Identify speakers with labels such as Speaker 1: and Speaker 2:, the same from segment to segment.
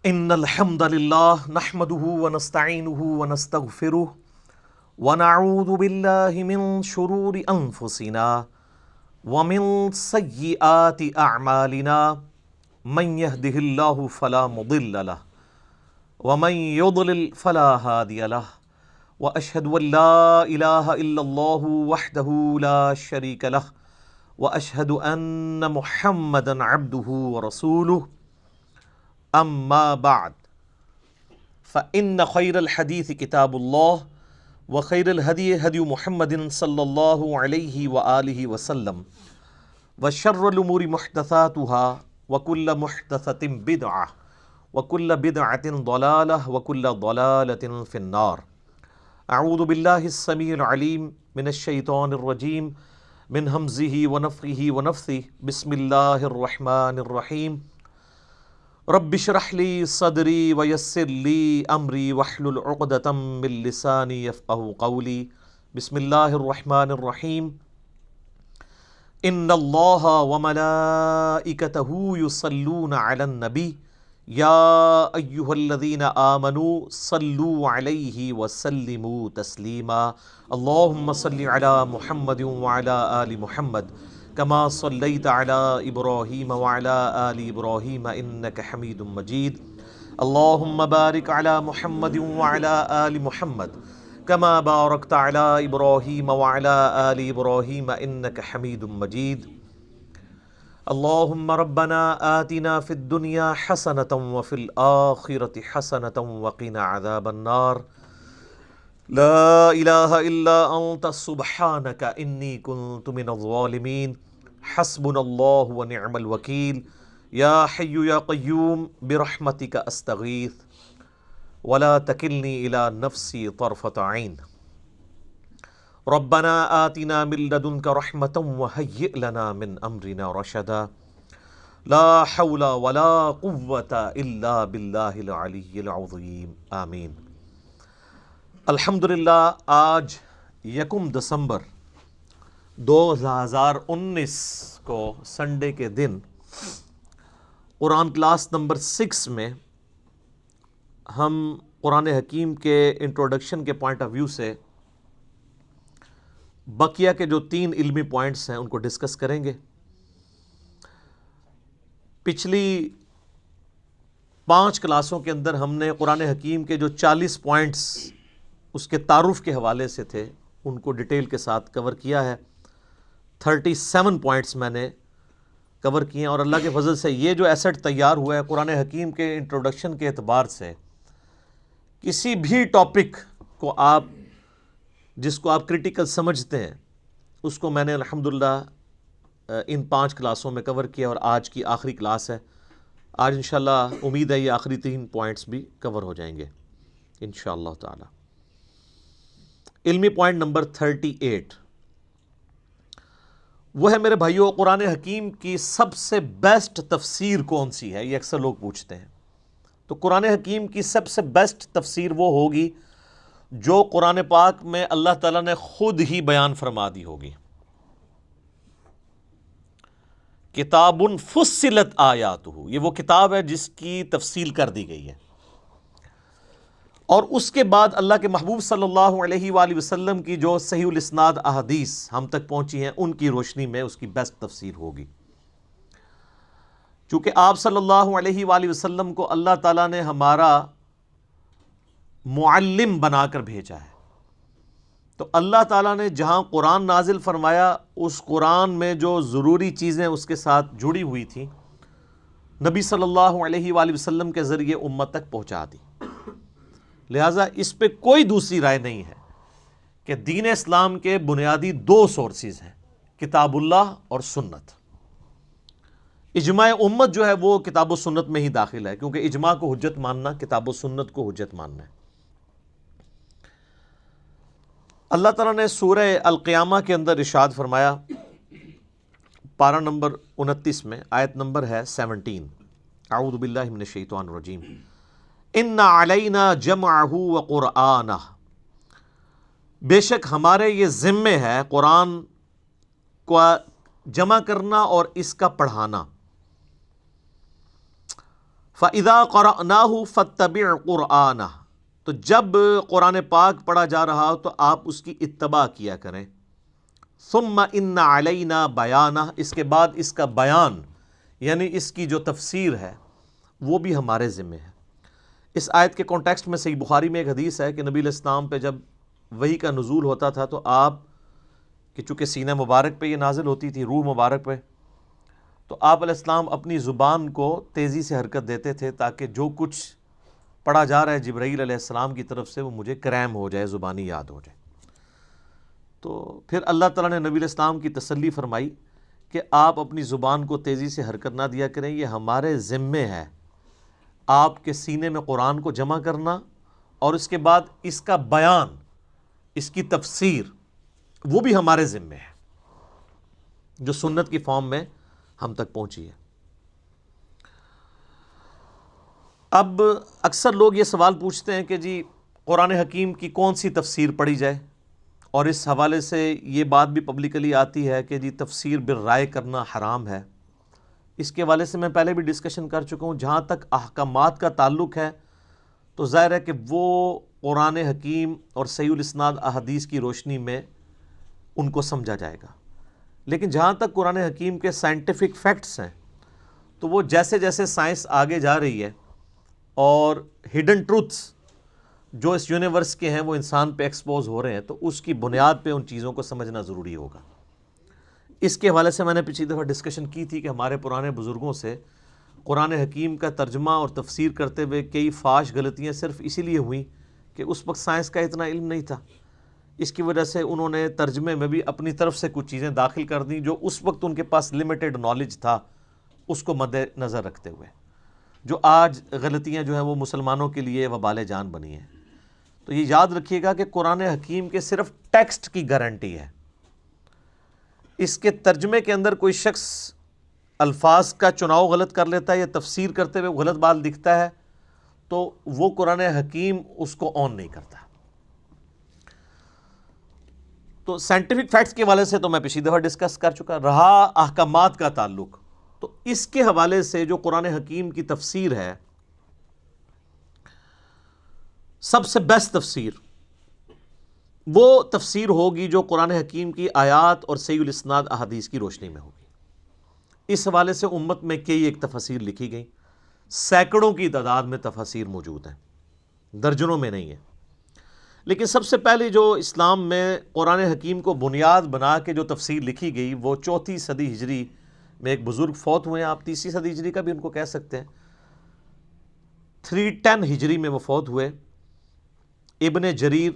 Speaker 1: ان الحمد للہ نحمده ونستعینه ونستغفره ونعوذ باللہ من شرور انفسنا ومن سیئات اعمالنا من يهده اللہ فلا مضل له ومن يضلل فلا هادی له واشهد ان لا الہ الا اللہ وحدہ لا شریک له واشهد ان محمدا عبدہ ورسولہ اما بعد فإن خیر الحدیث کتاب اللہ وخیر الہدی ہدی محمد صلی اللہ علیہ وآلہ وسلم وشر الامور محدثاتها وکل محدثۃ بدعہ وکل بدعۃ ضلالہ وکل ضلالۃ فی النار۔ اعوذ باللہ السمیع العلیم من الشیطان الرجیم من ہمزہ ونفخہ ونفثہ بسم اللہ الرحمن الرحیم۔ رب اشرح لی صدری ویسر لی امری واحلل عقدۃ من لسانی یفقہوا قولی۔ بسم اللہ الرحمن الرحیم۔ ان اللہ وملائکتہ یصلون علی النبی یا ایہا الذین آمنوا صلوا علیہ وسلموا تسلیما۔ اللہم صل علی محمد وعلی آل محمد کما صلیت علی ابراہیم وعلی آل ابراہیم انک حمید مجید۔ اللہم بارک علی محمد وعلی آل محمد کما بارکت علی ابراہیم وعلی آل ابراہیم انک حمید مجید۔ اللہم ربنا آتنا فی الدنیا حسنۃ وفی الآخرۃ حسنۃ وقنا عذاب النار۔ لا الہ الا انت سبحانک انی کنت من الظالمین۔ حسبنا اللہ ونعم الوکیل۔ یا حی یا قیوم برحمتک استغیث ولا تکلنی الی نفسی طرفۃ عین۔ ربنا آتنا من لدنک رحمۃ وہیئ لنا من امرنا رشدا۔ لا حول ولا قوۃ الا باللہ العلی العظیم، آمین۔ الحمدللہ آج 1 دسمبر 2019 کو سنڈے کے دن قرآن کلاس نمبر 6 میں ہم قرآن حکیم کے انٹروڈکشن کے پوائنٹ آف ویو سے بقیہ کے جو 3 علمی پوائنٹس ہیں ان کو ڈسکس کریں گے۔ پچھلی 5 کلاسوں کے اندر ہم نے قرآن حکیم کے جو 40 پوائنٹس اس کے تعارف کے حوالے سے تھے ان کو ڈیٹیل کے ساتھ کور کیا ہے۔ 37 پوائنٹس میں نے کور کیے ہیں، اور اللہ کے فضل سے یہ جو ایسٹ تیار ہوا ہے قرآن حکیم کے انٹروڈکشن کے اعتبار سے، کسی بھی ٹاپک کو آپ جس کو آپ کریٹیکل سمجھتے ہیں اس کو میں نے الحمدللہ ان 5 کلاسوں میں کور کیا، اور آج کی آخری کلاس ہے۔ آج انشاءاللہ امید ہے یہ آخری 3 پوائنٹس بھی کور ہو جائیں گے انشاءاللہ تعالی۔ علمی پوائنٹ نمبر 38 وہ ہے میرے بھائیوں، قرآن حکیم کی سب سے بیسٹ تفسیر کون سی ہے؟ یہ اکثر لوگ پوچھتے ہیں۔ تو قرآن حکیم کی سب سے بیسٹ تفسیر وہ ہوگی جو قرآن پاک میں اللہ تعالیٰ نے خود ہی بیان فرما دی ہوگی۔ کتاب فصلت آیاتہ، یہ وہ کتاب ہے جس کی تفصیل کر دی گئی ہے، اور اس کے بعد اللہ کے محبوب صلی اللہ علیہ وآلہ وسلم کی جو صحیح الاسناد احادیث ہم تک پہنچی ہیں ان کی روشنی میں اس کی بیسٹ تفسیر ہوگی۔ چونکہ آپ صلی اللہ علیہ وآلہ وسلم کو اللہ تعالیٰ نے ہمارا معلم بنا کر بھیجا ہے، تو اللہ تعالیٰ نے جہاں قرآن نازل فرمایا اس قرآن میں جو ضروری چیزیں اس کے ساتھ جڑی ہوئی تھیں نبی صلی اللہ علیہ وآلہ وسلم کے ذریعے امت تک پہنچا دی۔ لہٰذا اس پہ کوئی دوسری رائے نہیں ہے کہ دین اسلام کے بنیادی 2 سورسز ہیں، کتاب اللہ اور سنت۔ اجماع امت جو ہے وہ کتاب و سنت میں ہی داخل ہے، کیونکہ اجماع کو حجت ماننا کتاب و سنت کو حجت ماننا ہے۔ اللہ تعالیٰ نے سورہ القیامہ کے اندر ارشاد فرمایا، پارہ نمبر 29 میں، آیت نمبر ہے 17۔ اعوذ باللہ من الشیطان الرجیم۔ ان علینا جمعہ وقرآنہ، بے شک ہمارے یہ ذمے ہے قرآن کو جمع کرنا اور اس کا پڑھانا۔ فَإِذَا قَرَأْنَاهُ فَاتَّبِعْ قُرْآنَهُ، تو جب قرآن پاک پڑھا جا رہا ہو تو آپ اس کی اتباع کیا کریں. ثُمَّ إِنَّ عَلَيْنَا بَيَانَهُ، اس کے بعد اس کا بیان یعنی اس کی جو تفسیر ہے وہ بھی ہمارے ذمہ ہے. اس آیت کے کانٹیکسٹ میں صحیح بخاری میں ایک حدیث ہے کہ نبی علیہ السلام پہ جب وحی کا نزول ہوتا تھا تو آپ کہ چونکہ سینہ مبارک پہ یہ نازل ہوتی تھی، روح مبارک پہ، تو آپ علیہ السلام اپنی زبان کو تیزی سے حرکت دیتے تھے تاکہ جو کچھ پڑھا جا رہا ہے جبرائیل علیہ السلام کی طرف سے وہ مجھے کریم ہو جائے، زبانی یاد ہو جائے. تو پھر اللہ تعالیٰ نے نبی علیہ السلام کی تسلی فرمائی کہ آپ اپنی زبان کو تیزی سے حرکت نہ دیا کریں، یہ ہمارے ذمے ہے آپ کے سینے میں قرآن کو جمع کرنا اور اس کے بعد اس کا بیان، اس کی تفسیر وہ بھی ہمارے ذمے ہے جو سنت کی فارم میں ہم تک پہنچی ہے. اب اکثر لوگ یہ سوال پوچھتے ہیں کہ جی قرآن حکیم کی کون سی تفسیر پڑھی جائے، اور اس حوالے سے یہ بات بھی پبلکلی آتی ہے کہ جی تفسیر بالرائے کرنا حرام ہے. اس کے حوالے سے میں پہلے بھی ڈسکشن کر چکا ہوں. جہاں تک احکامات کا تعلق ہے تو ظاہر ہے کہ وہ قرآن حکیم اور صحیح الاسناد احادیث کی روشنی میں ان کو سمجھا جائے گا. لیکن جہاں تک قرآن حکیم کے سائنٹیفک فیکٹس ہیں تو وہ جیسے جیسے سائنس آگے جا رہی ہے اور ہڈن ٹروتھس جو اس یونیورس کے ہیں وہ انسان پہ ایکسپوز ہو رہے ہیں تو اس کی بنیاد پہ ان چیزوں کو سمجھنا ضروری ہوگا. اس کے حوالے سے میں نے پچھلی دفعہ ڈسکشن کی تھی کہ ہمارے پرانے بزرگوں سے قرآن حکیم کا ترجمہ اور تفسیر کرتے ہوئے کئی فاش غلطیاں صرف اسی لیے ہوئیں کہ اس وقت سائنس کا اتنا علم نہیں تھا. اس کی وجہ سے انہوں نے ترجمے میں بھی اپنی طرف سے کچھ چیزیں داخل کر دیں جو اس وقت ان کے پاس لمیٹڈ نالج تھا، اس کو مد نظر رکھتے ہوئے، جو آج غلطیاں جو ہیں وہ مسلمانوں کے لیے وبال جان بنی ہیں. تو یہ یاد رکھیے گا کہ قرآن حکیم کے صرف ٹیکسٹ کی گارنٹی ہے. اس کے ترجمے کے اندر کوئی شخص الفاظ کا چناؤ غلط کر لیتا ہے یا تفسیر کرتے ہوئے غلط بات لکھتا ہے تو وہ قرآن حکیم اس کو آن نہیں کرتا. تو سائنٹیفک فیکٹس کے حوالے سے تو میں پچھلی دفعہ ڈسکس کر چکا. رہا احکامات کا تعلق، تو اس کے حوالے سے جو قرآن حکیم کی تفسیر ہے، سب سے بیسٹ تفسیر وہ تفسیر ہوگی جو قرآن حکیم کی آیات اور صحیح الاسناد احادیث کی روشنی میں ہوگی. اس حوالے سے امت میں کئی ایک تفاسیر لکھی گئیں، سینکڑوں کی تعداد میں تفاسیر موجود ہیں، درجنوں میں نہیں ہے. لیکن سب سے پہلے جو اسلام میں قرآن حکیم کو بنیاد بنا کے جو تفسیر لکھی گئی وہ 4 صدی ہجری میں ایک بزرگ فوت ہوئے ہیں. آپ 3 صدی ہجری کا بھی ان کو کہہ سکتے ہیں. 310 ہجری میں وہ فوت ہوئے. ابن جریر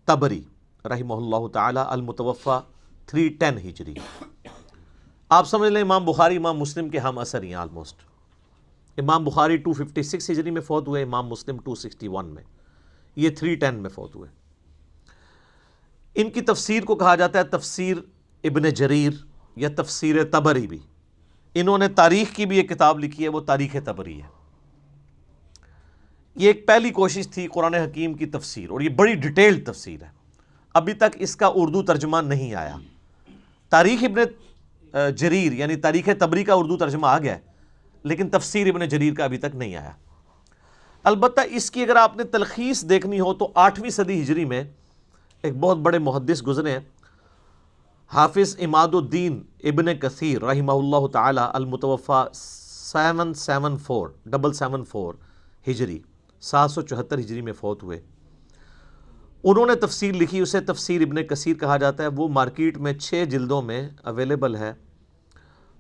Speaker 1: طبری رحمہ اللہ تعالی المتوفی 310 ہجری. آپ سمجھ لیں امام بخاری امام مسلم کے ہم اثر ہیں آلموسٹ. امام بخاری 256 ہجری میں فوت ہوئے، امام مسلم 261 میں، یہ 310 میں فوت ہوئے. ان کی تفسیر کو کہا جاتا ہے تفسیر ابن جریر یا تفسیر طبری بھی. انہوں نے تاریخ کی بھی ایک کتاب لکھی ہے، وہ تاریخ طبری ہے. یہ ایک پہلی کوشش تھی قرآن حکیم کی تفسیر، اور یہ بڑی ڈیٹیلڈ تفسیر ہے. ابھی تک اس کا اردو ترجمہ نہیں آیا. تاریخ ابن جریر یعنی تاریخ طبری کا اردو ترجمہ آ گیا ہے، لیکن تفسیر ابن جریر کا ابھی تک نہیں آیا. البتہ اس کی اگر آپ نے تلخیص دیکھنی ہو تو 8ویں صدی ہجری میں ایک بہت بڑے محدث گزرے ہیں، حافظ عماد الدین ابن کثیر رحمہ اللہ تعالی المتوفی 774 ہجری 774 ہجری میں فوت ہوئے. انہوں نے تفسیر لکھی، اسے تفسیر ابن کثیر کہا جاتا ہے. وہ مارکیٹ میں 6 جلدوں میں اویلیبل ہے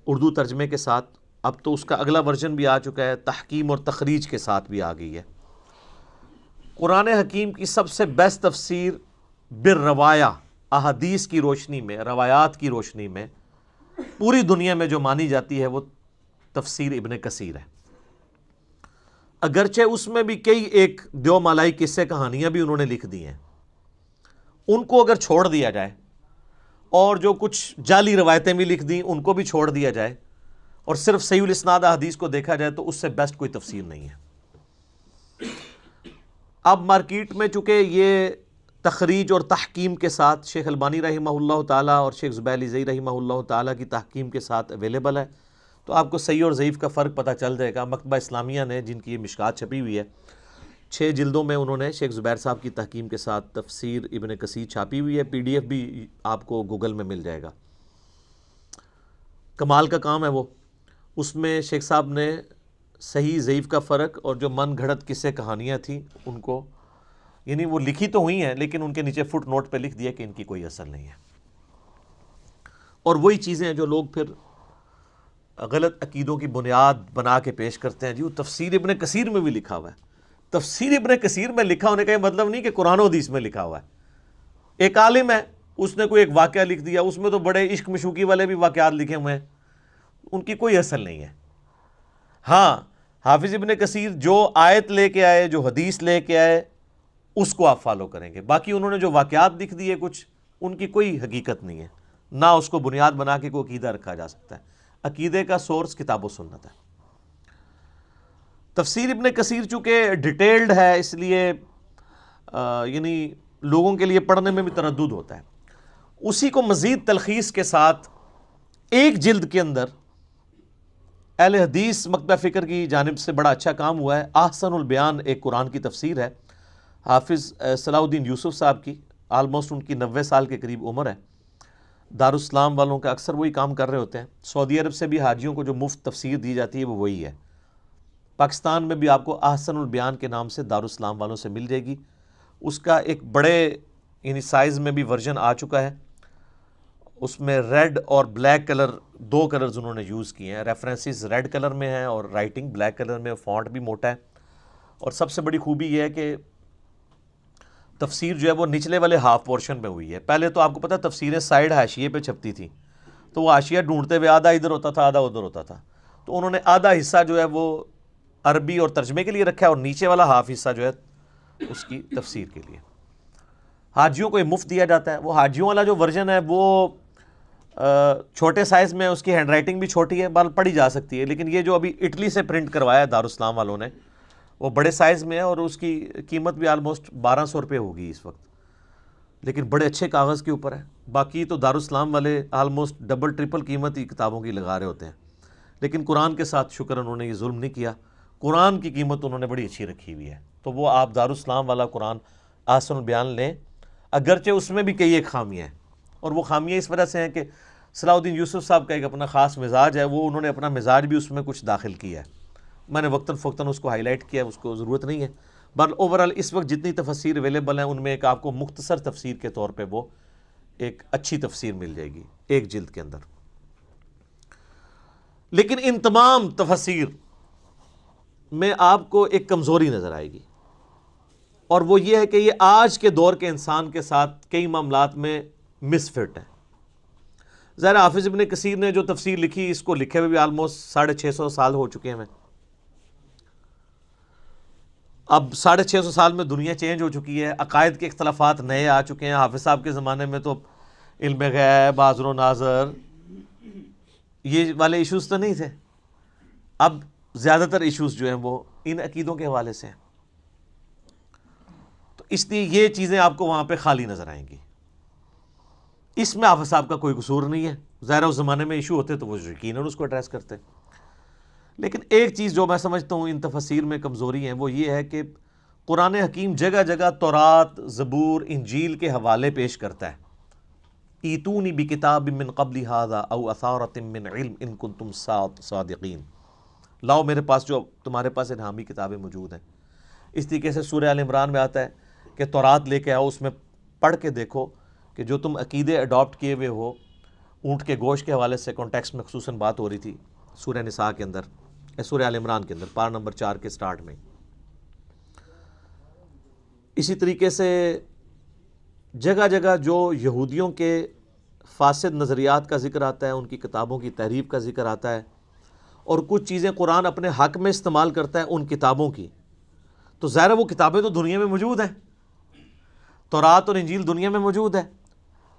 Speaker 1: اردو ترجمے کے ساتھ. اب تو اس کا اگلا ورژن بھی آ چکا ہے، تحکیم اور تخریج کے ساتھ بھی آ گئی ہے. قرآن حکیم کی سب سے بیسٹ تفسیر بالروایا، احادیث کی روشنی میں، روایات کی روشنی میں پوری دنیا میں جو مانی جاتی ہے وہ تفسیر ابن کثیر ہے. اگرچہ اس میں بھی کئی ایک دیو مالائی قصے کہانیاں بھی انہوں نے لکھ دی ہیں، ان کو اگر چھوڑ دیا جائے اور جو کچھ جعلی روایتیں بھی لکھ دیں ان کو بھی چھوڑ دیا جائے اور صرف صحیح الاسناد احادیث کو دیکھا جائے تو اس سے بیسٹ کوئی تفسیر نہیں ہے. اب مارکیٹ میں چونکہ یہ تخریج اور تحکیم کے ساتھ شیخ البانی رحمہ اللہ تعالیٰ اور شیخ زبیر علی زئی رحمہ اللہ تعالیٰ کی تحکیم کے ساتھ اویلیبل ہے، تو آپ کو صحیح اور ضعیف کا فرق پتہ چل جائے گا۔ مکتبہ اسلامیہ نے، جن کی یہ مشکات چھپی ہوئی ہے، 6 جلدوں میں انہوں نے شیخ زبیر صاحب کی تحکیم کے ساتھ تفسیر ابن کثیر چھاپی ہوئی ہے، PDF بھی آپ کو گوگل میں مل جائے گا۔ کمال کا کام ہے وہ۔ اس میں شیخ صاحب نے صحیح ضعیف کا فرق اور جو من گھڑت قصے کہانیاں تھیں ان کو، یعنی وہ لکھی تو ہوئی ہیں لیکن ان کے نیچے فٹ نوٹ پہ لکھ دیا کہ ان کی کوئی اصل نہیں ہے۔ اور وہی چیزیں ہیں جو لوگ پھر غلط عقیدوں کی بنیاد بنا کے پیش کرتے ہیں۔ جی وہ تفسیر ابن کثیر میں بھی لکھا ہوا ہے۔ تفسیر ابن کثیر میں لکھا ہونے کا یہ مطلب نہیں کہ قرآن و حدیث میں لکھا ہوا ہے۔ ایک عالم ہے، اس نے کوئی ایک واقعہ لکھ دیا، اس میں تو بڑے عشق مشوقی والے بھی واقعات لکھے ہوئے ہیں، ان کی کوئی اصل نہیں ہے۔ ہاں، حافظ ابن کثیر جو آیت لے کے آئے، جو حدیث لے کے آئے، اس کو آپ فالو کریں گے۔ باقی انہوں نے جو واقعات لکھ دیے کچھ، ان کی کوئی حقیقت نہیں ہے، نہ اس کو بنیاد بنا کے کوئی عقیدہ رکھا جا سکتا ہے۔ عقیدے کا سورس کتاب و سنت ہے۔ تفسیر ابن کثیر چونکہ ڈیٹیلڈ ہے، اس لیے یعنی لوگوں کے لیے پڑھنے میں بھی تردد ہوتا ہے۔ اسی کو مزید تلخیص کے ساتھ ایک جلد کے اندر اہل حدیث مکتبہ فکر کی جانب سے بڑا اچھا کام ہوا ہے۔ احسن البیان ایک قرآن کی تفسیر ہے، حافظ صلاح الدین یوسف صاحب کی، آلموسٹ ان کی 90 سال کے قریب عمر ہے۔ دارالاسلام والوں کا اکثر وہی کام کر رہے ہوتے ہیں۔ سعودی عرب سے بھی حاجیوں کو جو مفت تفسیر دی جاتی ہے وہ وہی ہے۔ پاکستان میں بھی آپ کو احسن البیان کے نام سے دارالاسلام والوں سے مل جائے گی۔ اس کا ایک بڑے یعنی سائز میں بھی ورژن آ چکا ہے۔ اس میں ریڈ اور بلیک کلر، 2 کلرز انہوں نے یوز کیے ہیں۔ ریفرنسز ریڈ کلر میں ہیں اور رائٹنگ بلیک کلر میں، فونٹ بھی موٹا ہے۔ اور سب سے بڑی خوبی یہ ہے کہ تفسیر جو ہے وہ نچلے والے ہاف پورشن میں ہوئی ہے۔ پہلے تو آپ کو پتہ تفسیریں سائیڈ حاشیے پہ چھپتی تھیں، تو وہ حاشیہ ڈھونڈتے ہوئے آدھا ادھر ہوتا تھا، آدھا ادھر ہوتا تھا، تو انہوں نے آدھا حصہ جو ہے وہ عربی اور ترجمے کے لیے رکھا ہے اور نیچے والا ہاف حصہ جو ہے اس کی تفسیر کے لیے۔ حاجیوں کو یہ مفت دیا جاتا ہے۔ وہ حاجیوں والا جو ورژن ہے وہ چھوٹے سائز میں، اس کی ہینڈ رائٹنگ بھی چھوٹی ہے، بال پڑھی جا سکتی ہے، لیکن یہ جو ابھی اٹلی سے پرنٹ کروایا ہے دارالاسلام والوں نے، وہ بڑے سائز میں ہے اور اس کی قیمت بھی آلموسٹ 1200 روپے ہوگی اس وقت، لیکن بڑے اچھے کاغذ کے اوپر ہے۔ باقی تو دارالاسلام والے آلموسٹ ڈبل ٹرپل قیمت ہی کتابوں کی لگا رہے ہوتے ہیں، لیکن قرآن کے ساتھ شکر انہوں نے یہ ظلم نہیں کیا، قرآن کی قیمت انہوں نے بڑی اچھی رکھی ہوئی ہے۔ تو وہ آپ دارالاسلام والا قرآن احسن البیان لیں، اگرچہ اس میں بھی کئی ایک خامیاں ہیں، اور وہ خامیاں اس وجہ سے ہیں کہ صلاح الدین یوسف صاحب کا ایک اپنا خاص مزاج ہے، وہ انہوں نے اپنا مزاج بھی اس میں کچھ داخل کیا ہے۔ میں نے وقتاً فوقتاً اس کو ہائی لائٹ کیا ہے، اس کو ضرورت نہیں ہے، بٹ اوورآل اس وقت جتنی تفسیر اویلیبل ہیں ان میں ایک آپ کو مختصر تفسیر کے طور پہ وہ ایک اچھی تفسیر مل جائے گی ایک جلد کے اندر۔ لیکن ان تمام تفسیر میں آپ کو ایک کمزوری نظر آئے گی، اور وہ یہ ہے کہ یہ آج کے دور کے انسان کے ساتھ کئی معاملات میں مس فٹ ہے۔ ظاہر حافظ ابن کثیر نے جو تفسیر لکھی، اس کو لکھے ہوئے بھی آلموسٹ 650 سال ہو چکے ہیں۔ اب 650 سال میں دنیا چینج ہو چکی ہے، عقائد کے اختلافات نئے آ چکے ہیں۔ حافظ صاحب کے زمانے میں تو علم غیب، حاضر و ناظر، یہ والے ایشوز تو نہیں تھے۔ اب زیادہ تر ایشوز جو ہیں وہ ان عقیدوں کے حوالے سے ہیں، تو اس لیے یہ چیزیں آپ کو وہاں پہ خالی نظر آئیں گی۔ اس میں حافظ صاحب کا کوئی قصور نہیں ہے، ظاہر اس زمانے میں ایشو ہوتے تو وہ یقیناً اس کو ایڈریس کرتے۔ لیکن ایک چیز جو میں سمجھتا ہوں ان تفسیر میں کمزوری ہے، وہ یہ ہے کہ قرآن حکیم جگہ جگہ تورات، زبور، انجیل کے حوالے پیش کرتا ہے۔ ایتونی بکتاب من قبل ھذا او اثارۃ من علم ان کنتم صادقین، لاؤ میرے پاس جو تمہارے پاس الہامی کتابیں موجود ہیں۔ اس طریقے سے سورہ آل عمران میں آتا ہے کہ تورات لے کے آؤ، اس میں پڑھ کے دیکھو کہ جو تم عقیدے اڈاپٹ کیے ہوئے ہو، اونٹ کے گوشت کے حوالے سے کانٹیکسٹ میں خصوصاً بات ہو رہی تھی سورہ نساء کے اندر، سورہ آل عمران کے اندر، پارہ نمبر 4 کے سٹارٹ میں۔ اسی طریقے سے جگہ جگہ جو یہودیوں کے فاسد نظریات کا ذکر آتا ہے، ان کی کتابوں کی تحریف کا ذکر آتا ہے، اور کچھ چیزیں قرآن اپنے حق میں استعمال کرتا ہے ان کتابوں کی، تو ظاہر وہ کتابیں تو دنیا میں موجود ہیں، تورات اور انجیل دنیا میں موجود ہے،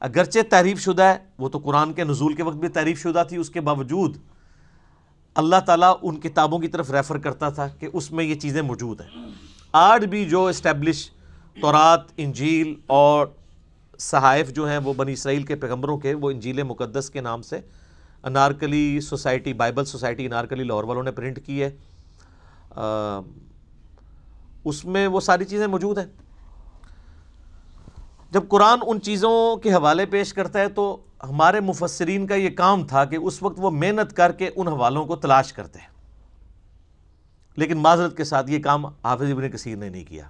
Speaker 1: اگرچہ تحریف شدہ ہے، وہ تو قرآن کے نزول کے وقت بھی تحریف شدہ تھی، اس کے باوجود اللہ تعالیٰ ان کتابوں کی طرف ریفر کرتا تھا کہ اس میں یہ چیزیں موجود ہیں۔ آج بھی جو اسٹیبلش تورات، انجیل اور صحائف جو ہیں وہ بنی اسرائیل کے پیغمبروں کے، وہ انجیل مقدس کے نام سے Anarkali society, Bible society Anarkali Lahore والوں نے پرنٹ کی ہے، اس میں وہ ساری چیزیں موجود ہیں۔ جب قرآن ان چیزوں کے حوالے پیش کرتا ہے تو ہمارے مفسرین کا یہ کام تھا کہ اس وقت وہ محنت کر کے ان حوالوں کو تلاش کرتے ہیں، لیکن معذرت کے ساتھ یہ کام حافظ ابن کثیر نے نہیں کیا،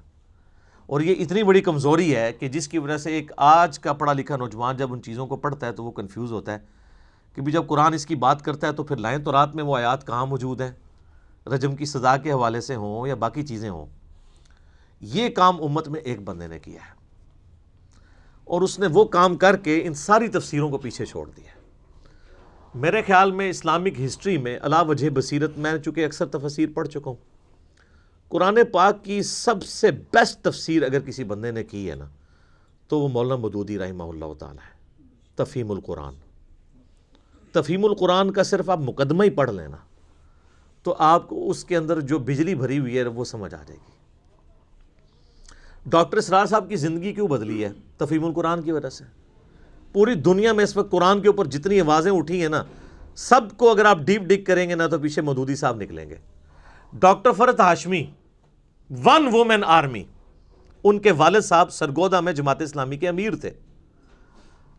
Speaker 1: اور یہ اتنی بڑی کمزوری ہے کہ جس کی وجہ سے ایک آج کا پڑھا لکھا نوجوان جب ان چیزوں کو پڑھتا ہے تو وہ کنفیوز ہوتا ہے کہ بھی جب قرآن اس کی بات کرتا ہے تو پھر لائن تورات میں وہ آیات کہاں موجود ہیں، رجم کی سزا کے حوالے سے ہوں یا باقی چیزیں ہوں۔ یہ کام امت میں ایک بندے نے کیا ہے، اور اس نے وہ کام کر کے ان ساری تفسیروں کو پیچھے چھوڑ دیا۔ میرے خیال میں اسلامک ہسٹری میں علا وجہ بصیرت، میں چونکہ اکثر تفسیر پڑھ چکا ہوں، قرآن پاک کی سب سے بیسٹ تفسیر اگر کسی بندے نے کی ہے نا تو وہ مولانا مودودی رحمہ اللہ تعالی ہے۔ تفہیم القرآن، تفہیم القرآن کا صرف آپ مقدمہ ہی پڑھ لینا تو آپ کو اس کے اندر جو بجلی بھری ہوئی ہے وہ سمجھ آ جائے گی۔ ڈاکٹر اسرار صاحب کی زندگی کیوں بدلی ہے؟ تفہیم القرآن کی وجہ سے۔ پوری دنیا میں اس وقت قرآن کے اوپر جتنی آوازیں اٹھی ہیں نا، سب کو اگر آپ ڈیپ ڈگ کریں گے نا تو پیچھے مودودی صاحب نکلیں گے۔ ڈاکٹر فرحت ہاشمی، ون وومن آرمی، ان کے والد صاحب سرگودا میں جماعت اسلامی کے امیر تھے۔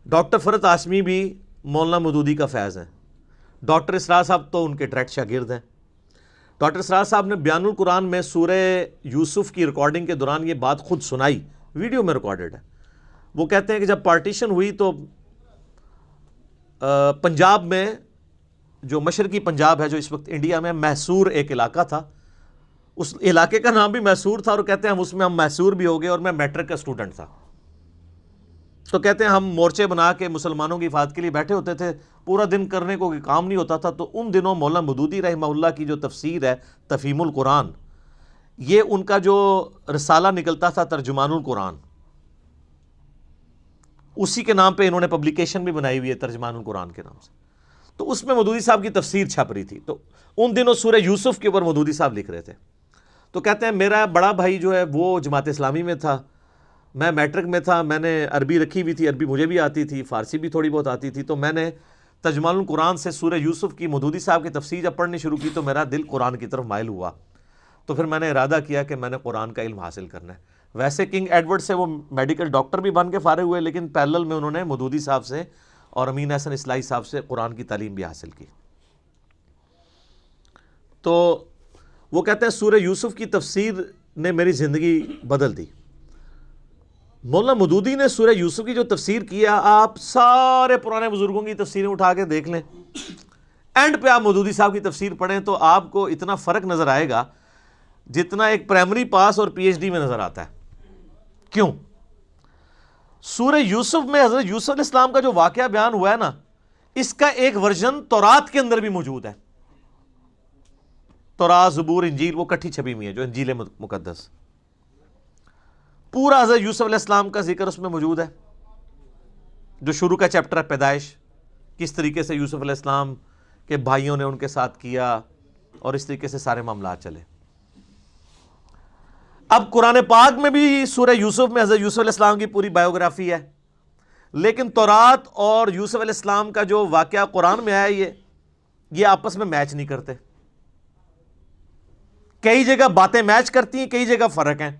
Speaker 1: ڈاکٹر فرحت ہاشمی بھی مولانا مودودی کا فیض ہیں۔ ڈاکٹر اسرار صاحب تو ان کے ڈائریکٹ شاگرد ہیں۔ ڈاکٹر اسرار صاحب نے بیان القرآن میں سورہ یوسف کی ریکارڈنگ کے دوران یہ بات خود سنائی، ویڈیو میں ریکارڈڈ ہے۔ وہ کہتے ہیں کہ جب پارٹیشن ہوئی تو پنجاب میں، جو مشرقی پنجاب ہے جو اس وقت انڈیا میں، محصور ایک علاقہ تھا، اس علاقے کا نام بھی محصور تھا، اور کہتے ہیں اس میں ہم محصور بھی ہو گئے، اور میں میٹرک کا سٹوڈنٹ تھا۔ تو کہتے ہیں ہم مورچے بنا کے مسلمانوں کی حفاظت کے لیے بیٹھے ہوتے تھے، پورا دن کرنے کو کام نہیں ہوتا تھا۔ تو ان دنوں مولانا مودودی رحمہ اللہ کی جو تفسیر ہے تفہیم القرآن، یہ ان کا جو رسالہ نکلتا تھا ترجمان القرآن، اسی کے نام پہ انہوں نے پبلیکیشن بھی بنائی ہوئی ہے ترجمان القرآن کے نام سے۔ تو اس میں مودودی صاحب کی تفسیر چھپ رہی تھی، تو ان دنوں سورہ یوسف کے اوپر مودودی صاحب لکھ رہے تھے۔ تو کہتے ہیں میرا بڑا بھائی جو ہے وہ جماعت اسلامی میں تھا، میں میٹرک میں تھا، میں نے عربی رکھی ہوئی تھی، عربی مجھے بھی آتی تھی، فارسی بھی تھوڑی بہت آتی تھی، تو میں نے ترجمان القرآن سے سورہ یوسف کی مودودی صاحب کی تفسیر جب پڑھنی شروع کی تو میرا دل قرآن کی طرف مائل ہوا، تو پھر میں نے ارادہ کیا کہ میں نے قرآن کا علم حاصل کرنا ہے۔ ویسے کنگ ایڈورڈ سے وہ میڈیکل ڈاکٹر بھی بن کے فارغ ہوئے، لیکن پیرلل میں انہوں نے مودودی صاحب سے اور امین احسن اصلاحی صاحب سے قرآن کی تعلیم بھی حاصل کی۔ تو وہ کہتے ہیں سورہ یوسف کی تفسیر نے میری زندگی بدل دی۔ مولانا مودودی نے سورہ یوسف کی جو تفسیر کیا، آپ سارے پرانے بزرگوں کی تفسیریں اٹھا کے دیکھ لیں، اینڈ پہ آپ مودودی صاحب کی تفسیر پڑھیں تو آپ کو اتنا فرق نظر آئے گا جتنا ایک پرائمری پاس اور پی ایچ ڈی میں نظر آتا ہے۔ کیوں؟ سورہ یوسف میں حضرت یوسف علیہ السلام کا جو واقعہ بیان ہوا ہے نا، اس کا ایک ورژن تورات کے اندر بھی موجود ہے۔ تورات، زبور، انجیل وہ کٹھی چھپی ہوئی ہے، جو انجیل مقدس، پورا حضرت یوسف علیہ السلام کا ذکر اس میں موجود ہے۔ جو شروع کا چیپٹر ہے پیدائش، کس طریقے سے یوسف علیہ السلام کے بھائیوں نے ان کے ساتھ کیا، اور اس طریقے سے سارے معاملات چلے۔ اب قرآن پاک میں بھی سورہ یوسف میں حضرت یوسف علیہ السلام کی پوری بایوگرافی ہے، لیکن تورات اور یوسف علیہ السلام کا جو واقعہ قرآن میں آیا یہ آپس میں میچ نہیں کرتے۔ کئی جگہ باتیں میچ کرتی ہیں، کئی جگہ فرق ہیں۔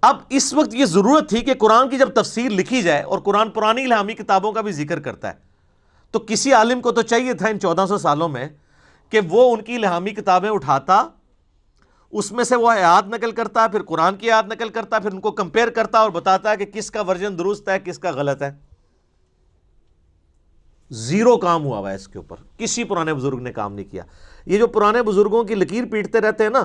Speaker 1: اب اس وقت یہ ضرورت تھی کہ قرآن کی جب تفسیر لکھی جائے، اور قرآن پرانی الہامی کتابوں کا بھی ذکر کرتا ہے، تو کسی عالم کو تو چاہیے تھا ان 1400 سالوں میں کہ وہ ان کی الہامی کتابیں اٹھاتا، اس میں سے وہ آیات نقل کرتا، پھر قرآن کی آیات نقل کرتا، پھر ان کو کمپیئر کرتا اور بتاتا ہے کہ کس کا ورژن درست ہے کس کا غلط ہے۔ زیرو کام ہوا ہوا ہے اس کے اوپر، کسی پرانے بزرگ نے کام نہیں کیا۔ یہ جو پرانے بزرگوں کی لکیر پیٹتے رہتے ہیں نا،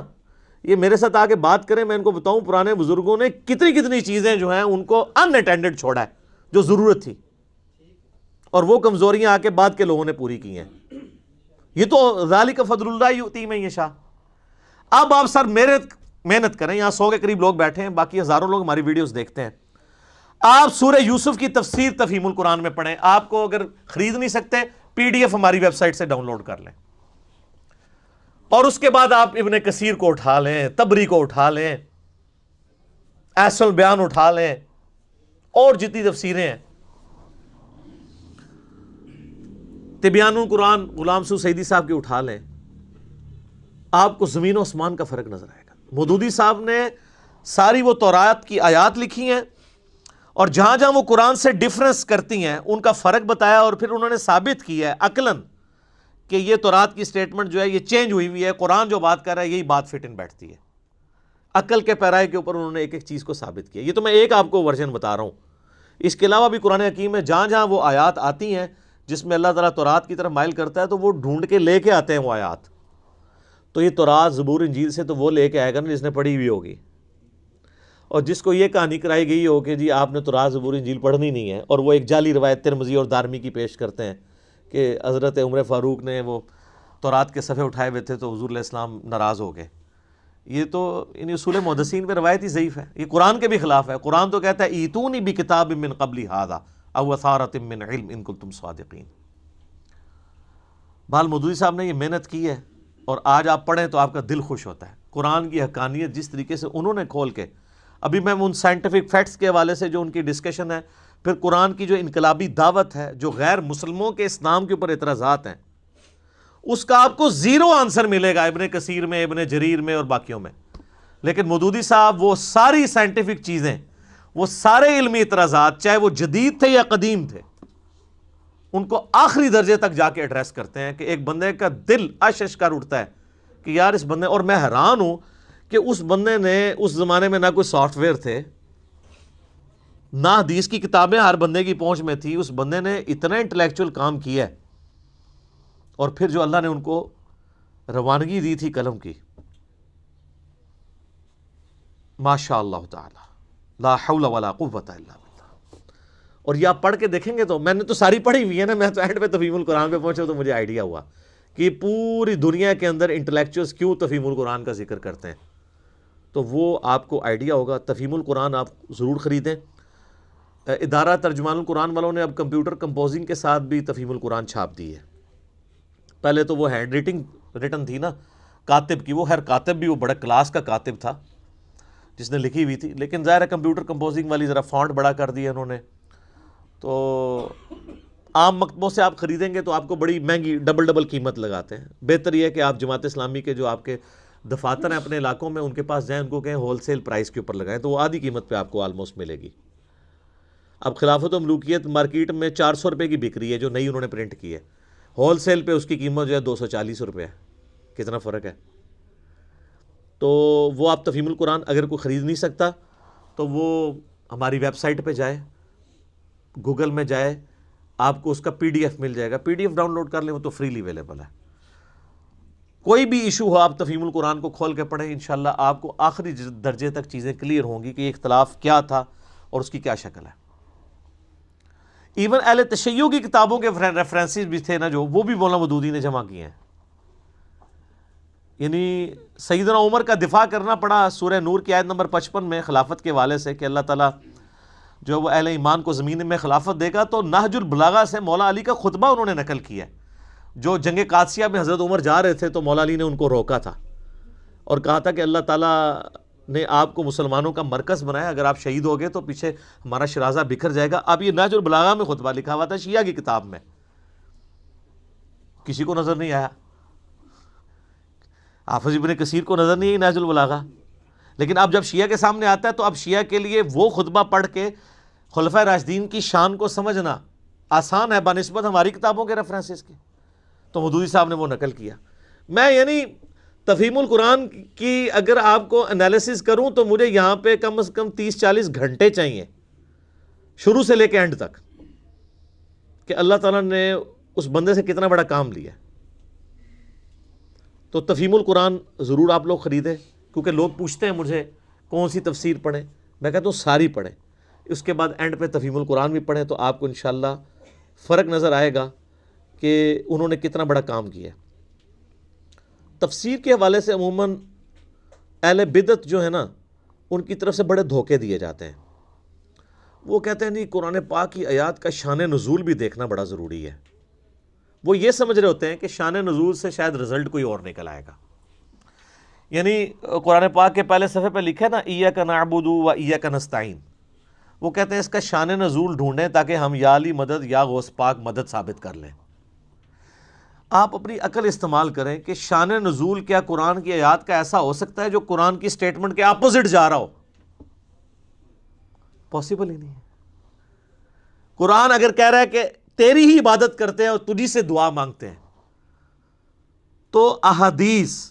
Speaker 1: یہ میرے ساتھ آگے بات کریں، میں ان کو بتاؤں پرانے بزرگوں نے کتنی چیزیں جو ہیں ان کو ان اٹینڈڈ چھوڑا ہے جو ضرورت تھی، اور وہ کمزوریاں آ کے بعد کے لوگوں نے پوری کی ہیں۔ یہ تو ذالک فضل اللہ یؤتی من یشاء۔ اب آپ سر محنت کریں، یہاں 100 کے قریب لوگ بیٹھے ہیں، باقی ہزاروں لوگ ہماری ویڈیوز دیکھتے ہیں۔ آپ سورہ یوسف کی تفسیر تفہیم القرآن میں پڑھیں، آپ کو اگر خرید نہیں سکتے پی ڈی ایف ہماری ویب سائٹ سے ڈاؤن لوڈ کر لیں، اور اس کے بعد آپ ابن کثیر کو اٹھا لیں، تبری کو اٹھا لیں، احسن البیان اٹھا لیں، اور جتنی تفسیریں ہیں۔ تبیان القرآن غلام سو سعیدی صاحب کی اٹھا لیں، آپ کو زمین و آسمان کا فرق نظر آئے گا۔ مودودی صاحب نے ساری وہ تورات کی آیات لکھی ہیں اور جہاں جہاں وہ قرآن سے ڈیفرنس کرتی ہیں ان کا فرق بتایا، اور پھر انہوں نے ثابت کیا ہے عقلاً کہ یہ تورات کی سٹیٹمنٹ جو ہے یہ چینج ہوئی ہوئی ہے، قرآن جو بات کر رہا ہے یہی بات فٹ ان بیٹھتی ہے۔ عقل کے پیرائے کے اوپر انہوں نے ایک ایک چیز کو ثابت کیا۔ یہ تو میں ایک آپ کو ورژن بتا رہا ہوں، اس کے علاوہ بھی قرآن حکیم میں جہاں جہاں وہ آیات آتی ہیں جس میں اللہ تعالیٰ تورات کی طرف مائل کرتا ہے تو وہ ڈھونڈ کے لے کے آتے ہیں وہ آیات۔ تو یہ تورات، زبور، انجیل سے تو وہ لے کے آئے گا نا جس نے پڑھی ہوئی ہوگی، اور جس کو یہ کہانی کرائی گئی ہو کہ جی آپ نے تورات، زبور، انجیل پڑھنی نہیں ہے، اور وہ ایک جعلی روایت ترمذی اور دارمی کی پیش کرتے ہیں کہ حضرت عمر فاروق نے وہ تورات کے صفحے اٹھائے ہوئے تھے تو حضور علیہ السلام ناراض ہو گئے۔ یہ تو ان اصول محدثین پہ روایت ہی ضعیف ہے، یہ قرآن کے بھی خلاف ہے۔ قرآن تو کہتا ہے ایتونی بکتاب من قبل ھذا او اثارۃ من علم ان کنتم صادقین۔ بال مودودی صاحب نے یہ محنت کی ہے اور آج آپ پڑھیں تو آپ کا دل خوش ہوتا ہے۔ قرآن کی حقانیت جس طریقے سے انہوں نے کھول کے، ابھی میں ان سائنٹیفک فیکٹس کے حوالے سے جو ان کی ڈسکشن ہے، پھر قرآن کی جو انقلابی دعوت ہے، جو غیر مسلموں کے اسلام کے اوپر اعتراضات ہیں، اس کا آپ کو زیرو آنسر ملے گا ابن کثیر میں، ابن جریر میں اور باقیوں میں۔ لیکن مودودی صاحب وہ ساری سائنٹیفک چیزیں، وہ سارے علمی اعتراضات، چاہے وہ جدید تھے یا قدیم تھے، ان کو آخری درجے تک جا کے ایڈریس کرتے ہیں کہ ایک بندے کا دل اشش کر اٹھتا ہے کہ یار اس بندے، اور میں حیران ہوں کہ اس بندے نے، اس زمانے میں نہ کوئی سافٹ ویئر تھے، نہ حدیث کی کتابیں ہر بندے کی پہنچ میں تھی، اس بندے نے اتنا انٹلیکچوئل کام کیا ہے، اور پھر جو اللہ نے ان کو روانگی دی تھی قلم کی، ماشاء اللہ تعالی لا حول ولا قوت الا باللہ۔ اور یہ آپ پڑھ کے دیکھیں گے تو، میں نے تو ساری پڑھی ہوئی ہے نا، میں تو اینڈ پہ تفہیم القرآن پہ پہنچا تو مجھے آئیڈیا ہوا کہ پوری دنیا کے اندر انٹلیکچوئلس کیوں تفہیم القرآن کا ذکر کرتے ہیں، تو وہ آپ کو آئیڈیا ہوگا۔ تفہیم القرآن آپ ضرور خریدیں۔ ادارہ ترجمان القرآن والوں نے اب کمپیوٹر کمپوزنگ کے ساتھ بھی تفہیم القرآن چھاپ دی ہے۔ پہلے تو وہ ہینڈ ریٹن تھی نا کاتب کی، وہ خیر کاتب بھی وہ بڑا کلاس کا کاتب تھا جس نے لکھی ہوئی تھی، لیکن ظاہر ہے کمپیوٹر کمپوزنگ والی ذرا فونٹ بڑا کر دیا انہوں نے، تو عام مکتبوں سے آپ خریدیں گے تو آپ کو بڑی مہنگی ڈبل قیمت لگاتے ہیں۔ بہتر یہ ہے کہ آپ جماعت اسلامی کے جو آپ کے دفاتر ہیں اپنے علاقوں میں، ان کے پاس جائیں، ان کو کہیں ہول سیل پرائس کے اوپر لگائیں، تو وہ آدھی قیمت پہ آپ کو آلموسٹ ملے گی۔ اب خلافت و ملوکیت مارکیٹ میں 400 روپے کی بک رہی ہے جو نئی انہوں نے پرنٹ کی ہے، ہول سیل پہ اس کی قیمت جو ہے 240 روپے ہے۔ کتنا فرق ہے؟ تو وہ آپ تفہیم القرآن اگر کوئی خرید نہیں سکتا تو وہ ہماری ویب سائٹ پہ جائے، گوگل میں جائے، آپ کو اس کا PDF مل جائے گا، PDF ڈاؤن لوڈ کر لیں، وہ تو فریلی اویلیبل ہے۔ کوئی بھی ایشو ہو آپ تفہیم القرآن کو کھول کے پڑھیں، انشاءاللہ آپ کو آخری درجے تک چیزیں کلیئر ہوں گی کہ یہ اختلاف کیا تھا اور اس کی کیا شکل ہے۔ ایون اہل تشیع کی کتابوں کے ریفرنسز بھی تھے نا جو، وہ بھی مولانا مودودی نے جمع کیے ہیں۔ یعنی سیدنا عمر کا دفاع کرنا پڑا سورہ نور کی آیت نمبر 55 میں خلافت کے حوالے سے کہ اللہ تعالیٰ جو وہ اہل ایمان کو زمین میں خلافت دے گا، تو نہج البلاغہ سے مولا علی کا خطبہ انہوں نے نقل کیا ہے۔ جو جنگ قادسیہ میں حضرت عمر جا رہے تھے تو مولا علی نے ان کو روکا تھا اور کہا تھا کہ اللہ تعالیٰ نے آپ کو مسلمانوں کا مرکز بنایا، اگر آپ شہید ہو گئے تو پیچھے ہمارا شرازہ بکھر جائے گا۔ اب یہ نہج البلاغہ میں خطبہ لکھا ہوا تھا شیعہ کی کتاب میں، کسی کو نظر نہیں آیا، حافظ ابن کثیر کو نظر نہیں آئی نہج البلاغہ، لیکن اب جب شیعہ کے سامنے آتا ہے تو اب شیعہ کے لیے وہ خطبہ پڑھ کے خلفائے راشدین کی شان کو سمجھنا آسان ہے بنسبت ہماری کتابوں کے ریفرنسز کے، تو مودودی صاحب نے وہ نقل کیا۔ میں یعنی تفہیم القرآن کی اگر آپ کو انالیسس کروں تو مجھے یہاں پہ کم از کم 30-40 گھنٹے چاہیے شروع سے لے کے اینڈ تک، کہ اللہ تعالیٰ نے اس بندے سے کتنا بڑا کام لیا۔ تو تفہیم القرآن ضرور آپ لوگ خریدیں، کیونکہ لوگ پوچھتے ہیں مجھے کون سی تفسیر پڑھیں، میں کہتا ہوں ساری پڑھیں، اس کے بعد اینڈ پہ تفہیم القرآن بھی پڑھیں تو آپ کو انشاءاللہ فرق نظر آئے گا کہ انہوں نے کتنا بڑا کام کیا۔ تفسیر کے حوالے سے عموماً اہل بدعت جو ہے نا، ان کی طرف سے بڑے دھوکے دیے جاتے ہیں۔ وہ کہتے ہیں نہیں قرآن پاک کی آیات کا شان نزول بھی دیکھنا بڑا ضروری ہے۔ وہ یہ سمجھ رہے ہوتے ہیں کہ شان نزول سے شاید رزلٹ کوئی اور نکل آئے گا۔ یعنی قرآن پاک کے پہلے صفحے پہ لکھا ہے نا ایاک نعبد و ایاک نستعین، وہ کہتے ہیں اس کا شان نزول ڈھونڈیں تاکہ ہم یا علی مدد یا غوث پاک مدد ثابت کر لیں۔ آپ اپنی عقل استعمال کریں کہ شان نزول کیا قرآن کی آیات کا ایسا ہو سکتا ہے جو قرآن کی سٹیٹمنٹ کے اپوزٹ جا رہا ہو؟ پاسبل ہی نہیں ہے۔ قرآن اگر کہہ رہا ہے کہ تیری ہی عبادت کرتے ہیں اور تجھی سے دعا مانگتے ہیں، تو احادیث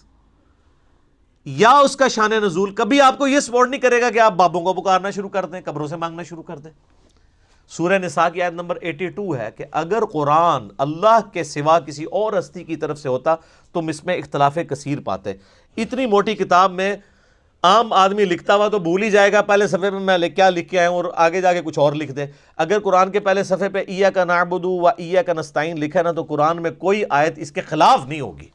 Speaker 1: یا اس کا شان نزول کبھی آپ کو یہ سپورٹ نہیں کرے گا کہ آپ بابوں کو پکارنا شروع کر دیں، قبروں سے مانگنا شروع کر دیں۔ سورہ نساء کی آیت نمبر 82 ہے کہ اگر قرآن اللہ کے سوا کسی اور ہستی کی طرف سے ہوتا تم اس میں اختلاف کثیر پاتے۔ اتنی موٹی کتاب میں عام آدمی لکھتا ہوا تو بھول ہی جائے گا پہلے صفحے پہ میں کیا لکھ کے آیا ہوں، اور آگے جا کے کچھ اور لکھ دے۔ اگر قرآن کے پہلے صفحے پہ ایاک نعبد و ایاک نستعین لکھا ہے نا، تو قرآن میں کوئی آیت اس کے خلاف نہیں ہوگی،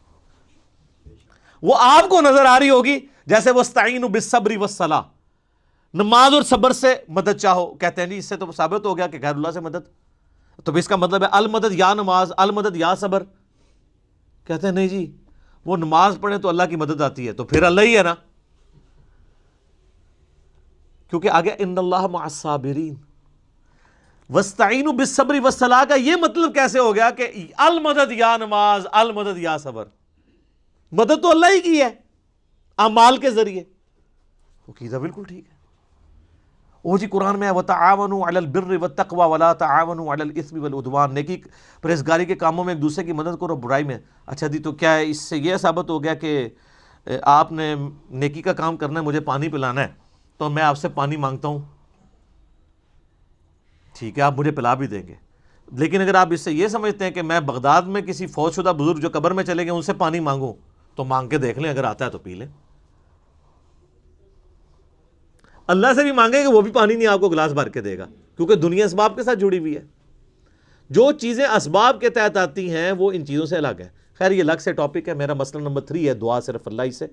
Speaker 1: وہ آپ کو نظر آ رہی ہوگی۔ جیسے وَاسْتَعِینُوا بِالصَّبْرِ وَالصَّلَاةِ، نماز اور صبر سے مدد چاہو، کہتے ہیں جی اس سے تو ثابت ہو گیا کہ غیر اللہ سے مدد، تو اس کا مطلب ہے المدد یا نماز، المدد یا صبر۔ کہتے ہیں نہیں جی، وہ نماز پڑھیں تو اللہ کی مدد آتی ہے، تو پھر اللہ ہی ہے نا، کیونکہ آگے ان اللہ مع الصابرین۔ وَاسْتَعِینُوا بِالصَّبْرِ وَالصَّلَاةِ کا یہ مطلب کیسے ہو گیا کہ المدد یا نماز، المدد یا صبر؟ مدد تو اللہ ہی کی ہے اعمال کے ذریعے۔ عقیدہ بالکل ٹھیک ہے۔ وہ جی قرآن میں ہے وَتَعَاوَنُوا عَلَى الْبِرِّ وَالتَّقْوَى وَلَا تَعَاوَنُوا عَلَى الْإِثْمِ وَالْعُدْوَانِ، نیکی پرہیزگاری کے کاموں میں ایک دوسرے کی مدد کرو، برائی میں۔ اچھا جی، تو کیا اس سے یہ ثابت ہو گیا کہ آپ نے نیکی کا کام کرنا ہے، مجھے پانی پلانا ہے تو میں آپ سے پانی مانگتا ہوں؟ ٹھیک ہے، آپ مجھے پلا بھی دیں گے، لیکن اگر آپ اس سے یہ سمجھتے ہیں کہ میں بغداد میں کسی فوت شدہ بزرگ جو قبر میں چلے گئے ان سے پانی مانگوں، تو مانگ کے دیکھ لیں، اگر آتا ہے تو پی لیں۔ اللہ سے بھی مانگے گا وہ بھی پانی نہیں آپ کو گلاس بھر کے دے گا، کیونکہ دنیا اسباب کے ساتھ جڑی ہوئی ہے۔ جو چیزیں اسباب کے تحت آتی ہیں وہ ان چیزوں سے الگ ہے۔ خیر یہ الگ سے ٹاپک ہے، میرا مسئلہ نمبر 3 ہے دعا صرف اللہ ہی سے۔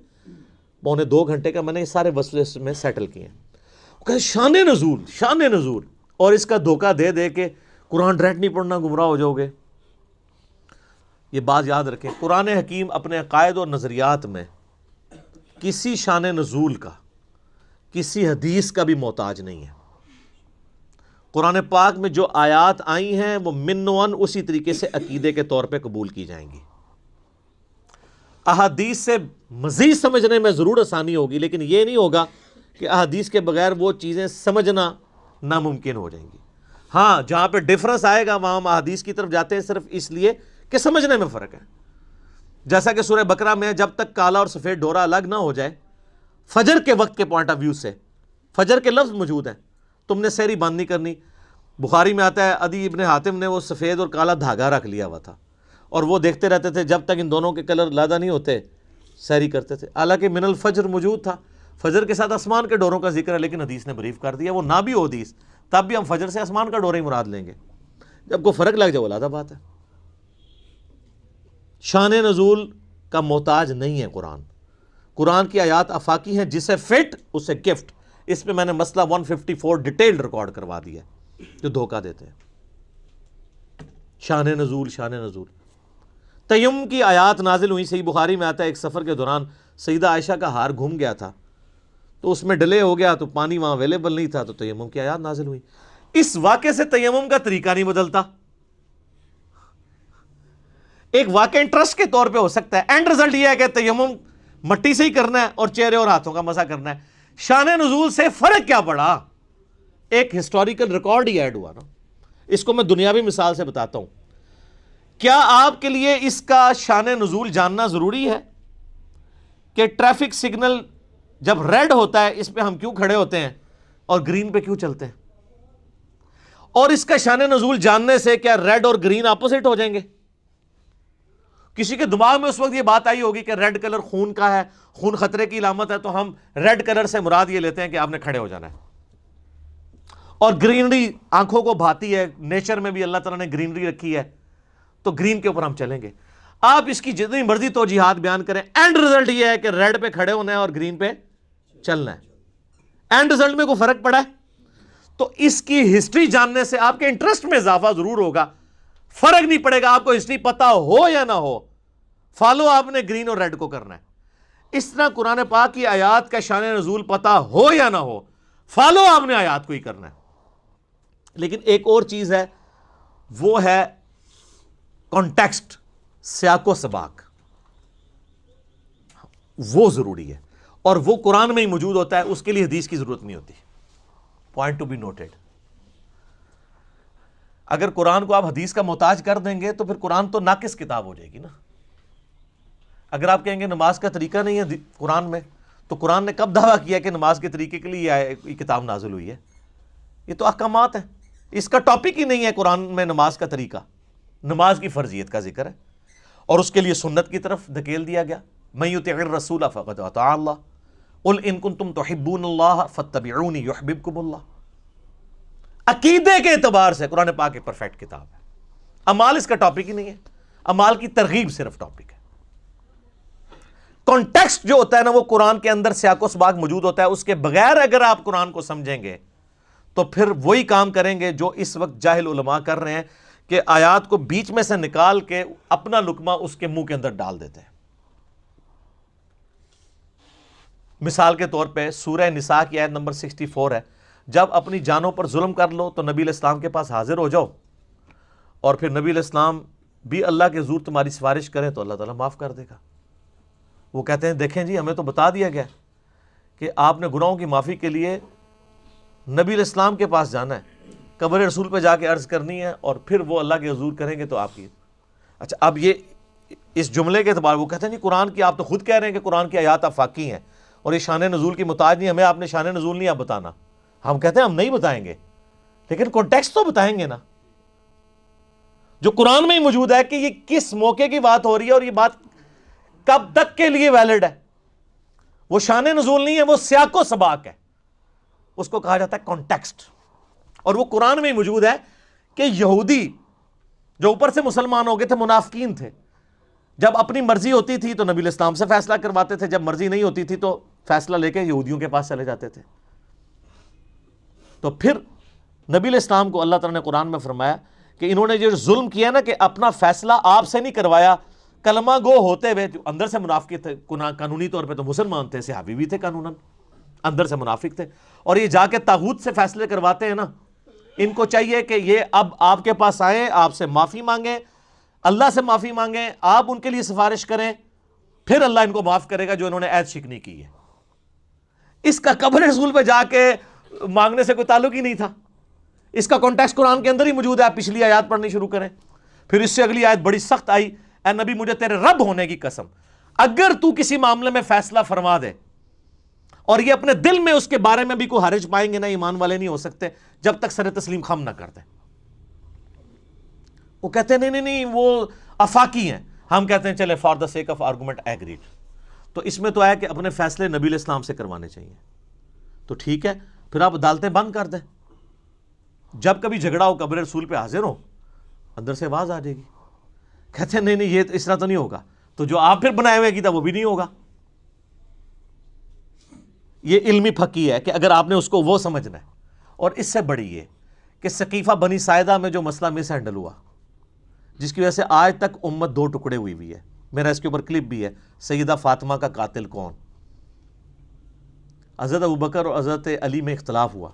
Speaker 1: 2.25 گھنٹے کا میں نے یہ سارے مسئلے اس میں سیٹل کیے ہیں۔ شان نزول، شان نزول، اور اس کا دھوکہ دے دے کہ قرآن ڈائریکٹ نہیں پڑھنا گمراہ ہو جاؤ گے۔ یہ بات یاد رکھیں، قرآن حکیم اپنے عقائد اور نظریات میں کسی شان نزول کا، کسی حدیث کا بھی محتاج نہیں ہے۔ قرآن پاک میں جو آیات آئی ہیں وہ منوان اسی طریقے سے عقیدے کے طور پہ قبول کی جائیں گی۔ احادیث سے مزید سمجھنے میں ضرور آسانی ہوگی، لیکن یہ نہیں ہوگا کہ احادیث کے بغیر وہ چیزیں سمجھنا ناممکن ہو جائیں گی۔ ہاں جہاں پہ ڈفرنس آئے گا وہاں ہم احادیث کی طرف جاتے ہیں صرف اس لیے کہ سمجھنے میں فرق ہے۔ جیسا کہ سورہ بقرہ میں جب تک کالا اور سفید ڈورا الگ نہ ہو جائے، فجر کے وقت کے پوائنٹ آف ویو سے فجر کے لفظ موجود ہیں، تم نے سحری بند نہیں کرنی۔ بخاری میں آتا ہے عدی ابن حاتم نے وہ سفید اور کالا دھاگا رکھ لیا ہوا تھا، اور وہ دیکھتے رہتے تھے جب تک ان دونوں کے کلر علیحدہ نہیں ہوتے سحری کرتے تھے۔ حالانکہ من الفجر موجود تھا، فجر کے ساتھ آسمان کے ڈوروں کا ذکر ہے، لیکن حدیث نے بریف کر دیا وہ نہ بھی ہو حدیث تب بھی ہم فجر سے آسمان کا ڈورا ہی مراد لیں گے۔ جب کوئی فرق لگ جائے وہ علیحدہ بات ہے۔ شان نزول کا محتاج نہیں ہے قرآن۔ قرآن کی آیات آفاقی ہیں، جسے فٹ اسے گفٹ۔ اس پہ میں نے مسئلہ 154 ڈیٹیل ریکارڈ کروا دیا ہے جو دھوکہ دیتے ہیں۔ شان نزول، شان نزول۔ تیمم کی آیات نازل ہوئی، صحیح بخاری میں آتا ہے ایک سفر کے دوران سیدہ عائشہ کا ہار گھوم گیا تھا، تو اس میں ڈیلے ہو گیا تو پانی وہاں اویلیبل نہیں تھا، تو تیمم کی آیات نازل ہوئی۔ اس واقعے سے تیمم کا طریقہ نہیں بدلتا۔ ایک واقعہ انٹرسٹ کے طور پہ ہو سکتا ہے، اینڈ رزلٹ یہ ہے کہ تیمم مٹی سے ہی کرنا ہے اور چہرے اور ہاتھوں کا مسح کرنا ہے۔ شان نزول سے فرق کیا پڑا؟ ایک ہسٹوریکل ریکارڈ ہی ایڈ ہوا نا۔ اس کو میں دنیاوی مثال سے بتاتا ہوں۔ کیا آپ کے لیے اس کا شان نزول جاننا ضروری ہے کہ ٹریفک سگنل جب ریڈ ہوتا ہے اس پہ ہم کیوں کھڑے ہوتے ہیں اور گرین پہ کیوں چلتے ہیں؟ اور اس کا شان نزول جاننے سے کیا ریڈ اور گرین اپوزٹ ہو جائیں گے؟ کسی کے دماغ میں اس وقت یہ بات آئی ہوگی کہ ریڈ کلر خون کا ہے، خون خطرے کی علامت ہے، تو ہم ریڈ کلر سے مراد یہ لیتے ہیں کہ آپ نے کھڑے ہو جانا ہے۔ اور گرینری آنکھوں کو بھاتی ہے، نیچر میں بھی اللہ تعالیٰ نے گرینری رکھی ہے، تو گرین کے اوپر ہم چلیں گے۔ آپ اس کی جتنی مرضی توجیحات بیان کریں، اینڈ رزلٹ یہ ہے کہ ریڈ پہ کھڑے ہونا ہے اور گرین پہ چلنا ہے۔ اینڈ رزلٹ میں کوئی فرق پڑا ہے؟ تو اس کی ہسٹری جاننے سے آپ کے انٹرسٹ میں اضافہ ضرور ہوگا، فرق نہیں پڑے گا آپ کو ہسٹری پتا ہو یا نہ ہو، فالو آپ نے گرین اور ریڈ کو کرنا ہے۔ اس طرح قرآن پاک کی آیات کا شان نزول پتا ہو یا نہ ہو، فالو آپ نے آیات کو ہی کرنا ہے۔ لیکن ایک اور چیز ہے، وہ ہے کانٹیکسٹ، سیاق و سباق وہ ضروری ہے، اور وہ قرآن میں ہی موجود ہوتا ہے، اس کے لیے حدیث کی ضرورت نہیں ہوتی. Point to be noted. اگر قرآن کو آپ حدیث کا محتاج کر دیں گے تو پھر قرآن تو ناقص کتاب ہو جائے گی نا. اگر آپ کہیں گے نماز کا طریقہ نہیں ہے قرآن میں، تو قرآن نے کب دعویٰ کیا کہ نماز کے طریقے کے لیے یہ کتاب نازل ہوئی ہے؟ یہ تو احکامات ہیں، اس کا ٹاپک ہی نہیں ہے قرآن میں نماز کا طریقہ. نماز کی فرضیت کا ذکر ہے اور اس کے لیے سنت کی طرف دھکیل دیا گیا. من یطع الرسول فقد اطاع اللہ قل ان کنتم تحبون اللہ فاتبعونی یحببکم اللہ. عقیدے کے اعتبار سے قرآن پاک ایک پرفیکٹ کتاب ہے. اعمال اس کا ٹاپک ہی نہیں ہے، اعمال کی ترغیب صرف ٹاپک ہے. کانٹیکسٹ جو ہوتا ہے نا وہ قرآن کے اندر سیاق و سباق موجود ہوتا ہے. اس کے بغیر اگر آپ قرآن کو سمجھیں گے تو پھر وہی کام کریں گے جو اس وقت جاہل علماء کر رہے ہیں کہ آیات کو بیچ میں سے نکال کے اپنا لقمہ اس کے منہ کے اندر ڈال دیتے ہیں. مثال کے طور پہ سورہ نساء کی آیت نمبر 64 ہے، جب اپنی جانوں پر ظلم کر لو تو نبی علیہ السلام کے پاس حاضر ہو جاؤ، اور پھر نبی علیہ السلام بھی اللہ کے حضور تمہاری سفارش کریں تو اللہ تعالیٰ معاف کر دے گا. وہ کہتے ہیں دیکھیں جی ہمیں تو بتا دیا گیا کہ آپ نے گناہوں کی معافی کے لیے نبی علیہ السلام کے پاس جانا ہے، قبر رسول پہ جا کے عرض کرنی ہے، اور پھر وہ اللہ کے حضور کریں گے تو آپ کی. اچھا اب یہ اس جملے کے اعتبار وہ کہتے ہیں جی قرآن کی آپ تو خود کہہ رہے ہیں کہ قرآن کی آیات آفاقی ہیں اور یہ شان نزول کی محتاج نہیں، ہمیں آپ نے شان نزول نہیں آپ بتانا. ہم کہتے ہیں ہم نہیں بتائیں گے، لیکن کانٹیکسٹ تو بتائیں گے نا، جو قرآن میں ہی موجود ہے کہ یہ کس موقع کی بات ہو رہی ہے اور یہ بات کب تک کے لیے ویلڈ ہے. وہ شان نزول نہیں ہے، وہ سیاق و سباق ہے، اس کو کہا جاتا ہے کانٹیکسٹ. اور وہ قرآن میں ہی موجود ہے کہ یہودی جو اوپر سے مسلمان ہو گئے تھے منافقین تھے، جب اپنی مرضی ہوتی تھی تو نبی علیہ السلام سے فیصلہ کرواتے تھے، جب مرضی نہیں ہوتی تھی تو فیصلہ لے کے یہودیوں کے پاس چلے جاتے تھے. تو پھر نبی علیہ السلام کو اللہ تعالیٰ نے قرآن میں فرمایا کہ انہوں نے جو ظلم کیا نا کہ اپنا فیصلہ آپ سے نہیں کروایا، کلمہ گو ہوتے ہوئے جو اندر سے منافق تھے، قانونی طور پہ تو مسلمان تھے، صحابی بھی تھے، قانوناً اندر سے منافق تھے، اور یہ جا کے طاغوت سے فیصلے کرواتے ہیں نا. ان کو چاہیے کہ یہ اب آپ کے پاس آئیں، آپ سے معافی مانگیں، اللہ سے معافی مانگیں، آپ ان کے لیے سفارش کریں، پھر اللہ ان کو معاف کرے گا جو انہوں نے عہد شکنی کی ہے. اس کا قبر رسول پہ جا کے مانگنے سے کوئی تعلق ہی نہیں تھا. اس کا کانٹیکسٹ قرآن کے اندر ہی موجود ہے. آپ پچھلی آیات پڑھنی شروع کریں، پھر اس سے اگلی آیت بڑی سخت آئی، اے نبی مجھے تیرے رب ہونے کی قسم اگر تو کسی معاملے میں فیصلہ فرما دے اور یہ اپنے دل میں اس کے بارے میں بھی کوئی حرج پائیں گے نا، ایمان والے نہیں ہو سکتے جب تک سر تسلیم خم نہ کر دیں. وہ کہتے ہیں نہیں وہ آفاقی ہیں. ہم کہتے ہیں چلے for the sake of argument agreed. تو اس میں تو ہے کہ اپنے فیصلے نبی علیہ السلام سے کروانے چاہیے. تو ٹھیک ہے، پھر آپ عدالتیں بند کر دیں، جب کبھی جھگڑا ہو قبر رسول پہ حاضر ہو، اندر سے آواز آ جائے گی. کہتے ہیں نہیں یہ اس طرح تو نہیں ہوگا. تو جو آپ پھر بنائے ہوئے کیتا وہ بھی نہیں ہوگا. یہ علمی پھکی ہے کہ اگر آپ نے اس کو وہ سمجھنا ہے. اور اس سے بڑی یہ کہ ثقیفہ بنی ساعدہ میں جو مسئلہ مس ہینڈل ہوا، جس کی وجہ سے آج تک امت دو ٹکڑے ہوئی ہے، میرا اس کے اوپر کلپ بھی ہے، سیدہ فاطمہ کا قاتل کون. حضرت ابوبکر اور حضرت علی میں اختلاف ہوا،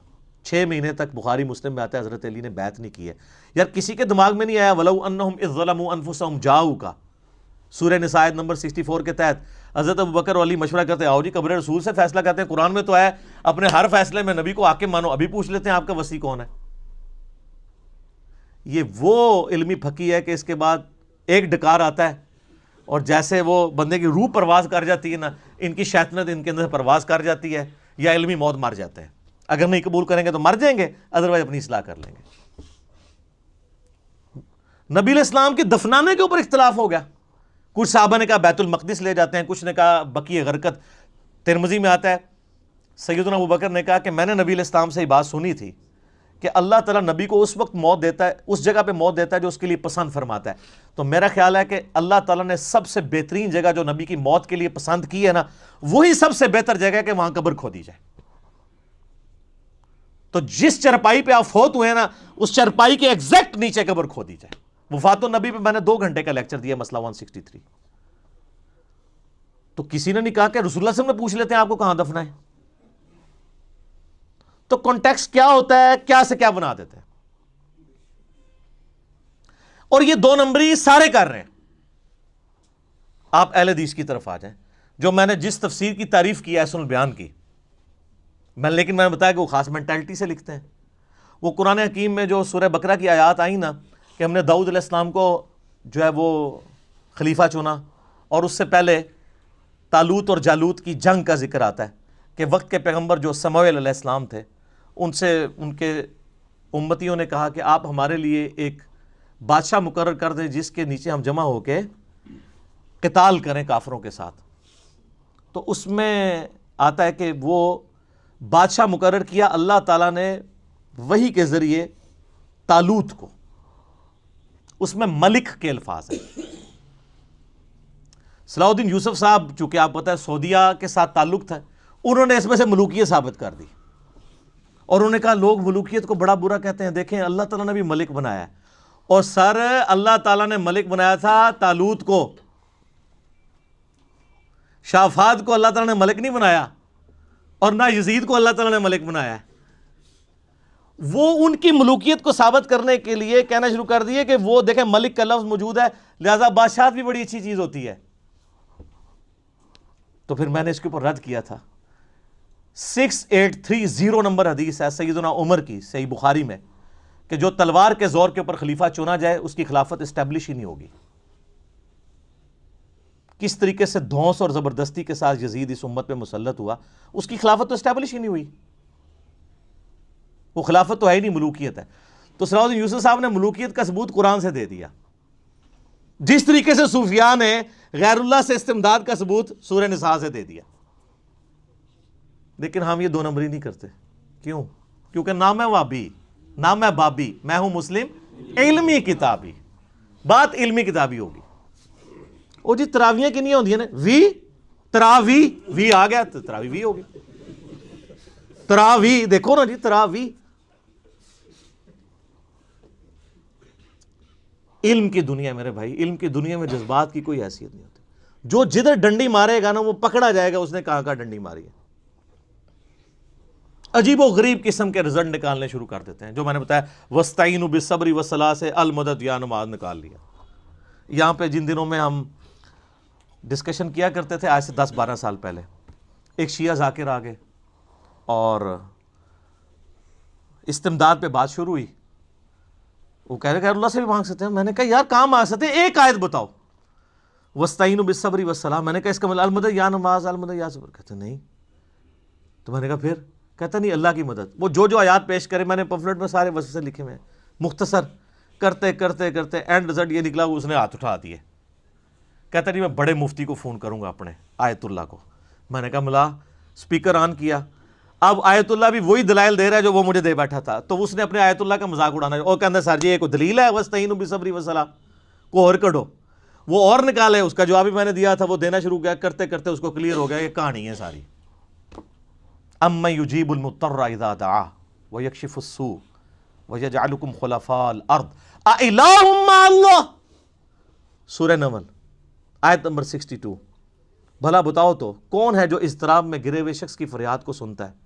Speaker 1: 6 مہینے تک بخاری مسلم میں آتا ہے حضرت علی نے بیعت نہیں کی ہے. یار کسی کے دماغ میں نہیں آیا وَلَوْ أَنَّهُمْ إِذْ ظَلَمُوا أَنفُسَهُمْ جَاءُوكَ سورہ نساء نمبر 64 کے تحت حضرت ابوبکر اور علی مشورہ کرتے ہیں، آؤ جی قبر رسول سے فیصلہ کرتے ہیں، قرآن میں تو ہے اپنے ہر فیصلے میں نبی کو حاکم مانو، ابھی پوچھ لیتے ہیں آپ کا وصی کون ہے. یہ وہ علمی پھکی ہے کہ اس کے بعد ایک ڈکار آتا ہے اور جیسے وہ بندے کی روح پرواز کر جاتی ہے نا، ان کی شیطنت ان کے اندر پرواز کر جاتی ہے، یا علمی موت مر جاتے ہیں. اگر نہیں قبول کریں گے تو مر جائیں گے، ادروائز اپنی اصلاح کر لیں گے. نبی علیہ السلام کے دفنانے کے اوپر اختلاف ہو گیا. کچھ صحابہ نے کہا بیت المقدس لے جاتے ہیں، کچھ نے کہا بقیع غرقد. ترمذی میں آتا ہے سیدنا ابوبکر نے کہا کہ میں نے نبی علیہ السلام سے یہ بات سنی تھی کہ اللہ تعالیٰ نبی کو اس وقت موت دیتا ہے، اس جگہ پہ موت دیتا ہے جو اس کے لیے پسند فرماتا ہے. تو میرا خیال ہے کہ اللہ تعالیٰ نے سب سے بہترین جگہ جو نبی کی موت کے لیے پسند کی ہے نا، وہی سب سے بہتر جگہ ہے کہ وہاں قبر کھودی جائے. تو جس چرپائی پہ آپ فوت ہوئے نا، اس چرپائی کے ایگزیکٹ نیچے قبر کھودی جائے. وفات النبی پہ میں نے 2 گھنٹے کا لیکچر دیا، مسئلہ 163. تو کسی نے نہیں کہا کہ رسول اللہ صلی اللہ علیہ وسلم نے پوچھ لیتے ہیں آپ کو کہاں دفنا ہے. تو کانٹیکسٹ کیا ہوتا ہے، کیا سے کیا بنا دیتے ہیں. اور یہ 2 نمبری سارے کر رہے ہیں. آپ اہل حدیث کی طرف آ جائیں. جو میں نے جس تفسیر کی تعریف کی ہے احسن البیان کی، لیکن میں نے بتایا کہ وہ خاص مینٹلٹی سے لکھتے ہیں. وہ قرآن حکیم میں جو سورہ بقرہ کی آیات آئیں نا کہ ہم نے داؤد علیہ السلام کو جو ہے وہ خلیفہ چنا، اور اس سے پہلے طالوت اور جالوت کی جنگ کا ذکر آتا ہے کہ وقت کے پیغمبر جو سموئیل علیہ السلام تھے، ان سے ان کے امتیوں نے کہا کہ آپ ہمارے لیے ایک بادشاہ مقرر کر دیں جس کے نیچے ہم جمع ہو کے قتال کریں کافروں کے ساتھ. تو اس میں آتا ہے کہ وہ بادشاہ مقرر کیا اللہ تعالیٰ نے وحی کے ذریعے طالوت کو. اس میں ملک کے الفاظ ہیں. صلاح الدین یوسف صاحب چونکہ آپ پتہ ہے سعودیہ کے ساتھ تعلق تھا، انہوں نے اس میں سے ملوکیت ثابت کر دی، اور انہوں نے کہا لوگ ملوکیت کو بڑا برا کہتے ہیں، دیکھیں اللہ تعالیٰ نے بھی ملک بنایا ہے. اور سر اللہ تعالیٰ نے ملک بنایا تھا طالوت کو، شاہ فہد کو اللہ تعالیٰ نے ملک نہیں بنایا، اور نہ یزید کو اللہ تعالیٰ نے ملک بنایا ہے. وہ ان کی ملوکیت کو ثابت کرنے کے لیے کہنا شروع کر دیے کہ وہ دیکھیں ملک کا لفظ موجود ہے، لہذا بادشاہت بھی بڑی اچھی چیز ہوتی ہے. تو پھر میں نے اس کے اوپر رد کیا تھا. 6830 نمبر حدیث ہے سیدنا عمر کی صحیح بخاری میں کہ جو تلوار کے زور کے اوپر خلیفہ چنا جائے اس کی خلافت اسٹیبلش ہی نہیں ہوگی. کس طریقے سے دھونس اور زبردستی کے ساتھ یزید اس امت پہ مسلط ہوا، اس کی خلافت تو اسٹیبلش ہی نہیں ہوئی. وہ خلافت تو ہے ہی نہیں، ملوکیت ہے. تو صلاح الدین یوسف صاحب نے ملوکیت کا ثبوت قرآن سے دے دیا، جس طریقے سے صوفیاء نے غیر اللہ سے استمداد کا ثبوت سورہ نساء سے دے دیا. لیکن ہم یہ دو نمبری نہیں کرتے. کیوں؟ کیونکہ نہ میں وابی نہ میں بابی، میں ہوں مسلم علمی کتابی. بات علمی کتابی ہوگی. وہ جی تراویاں کنیاں ہوندیاں نے، وی تراوی، وی آ گیا تو تراوی وی ہوگی. تراوی دیکھو نا جی، تراوی. علم کی دنیا میرے بھائی، علم کی دنیا میں جذبات کی کوئی حیثیت نہیں ہوتی. جو جدھر ڈنڈی مارے گا نا وہ پکڑا جائے گا اس نے کہاں ڈنڈی ماری ہے. عجیب و غریب قسم کے رزلٹ نکالنے شروع کر دیتے ہیں. جو میں نے بتایا وَاسْتَعِینُوا بِالصَّبْرِ وَالصَّلَاةِ سے المدد یا نماز نکال لیا. یہاں پہ جن دنوں میں ہم ڈسکشن کیا کرتے تھے آج سے 10-12 سال پہلے، ایک شیعہ ذاکر آ گئے اور استمداد پہ بات شروع ہوئی. وہ کہہ رہے کہ اللہ سے بھی مانگ سکتے ہیں. میں نے کہا یار کہاں مانگ سکتے ہیں، ایک آیت بتاؤ وَاسْتَعِینُوا بِالصَّبْرِ وَالصَّلَاةِ. میں نے کہا اس کا مطلب المدد یا نماز، المدد یا صبر. کہتے نہیں. تو میں نے کہا پھر؟ کہتا نہیں اللہ کی مدد. وہ جو آیات پیش کرے میں نے پمفلٹ میں سارے وسوسے لکھے ہوئے ہیں، مختصر کرتے کرتے کرتے اینڈ رزلٹ یہ نکلا اس نے ہاتھ اٹھا دیے. کہتا نہیں میں بڑے مفتی کو فون کروں گا اپنے آیت اللہ کو. میں نے کہا ملا سپیکر آن کیا. اب آیت اللہ بھی وہی دلائل دے رہا ہے جو وہ مجھے دے بیٹھا تھا. تو اس نے اپنے آیت اللہ کا مذاق اڑانا اور کہتا سر جی یہ کوئی دلیل ہے وَاسْتَعِینُوا بِالصَّبْرِ وَالصَّلَاةِ کو اور کڈو. وہ اور نکالے، اس کا جواب بھی میں نے دیا تھا، وہ دینا شروع کیا. کرتے کرتے اس کو کلیئر ہو گیا یہ کہانی ہے ساری. اَمَّن يُجِيبُ الْمُضْطَرَّ إِذَا دَعَاهُ وَيَكْشِفُ السُّوءَ وَيَجْعَلُكُمْ خُلَفَاءَ الْأَرْضِ أَإِلَٰهٌ مَّعَ اللَّهِ. سورہ نمل آیت نمبر 62. بھلا بتاؤ تو کون ہے جو اضطراب میں گرے ہوئے شخص کی فریاد کو سنتا ہے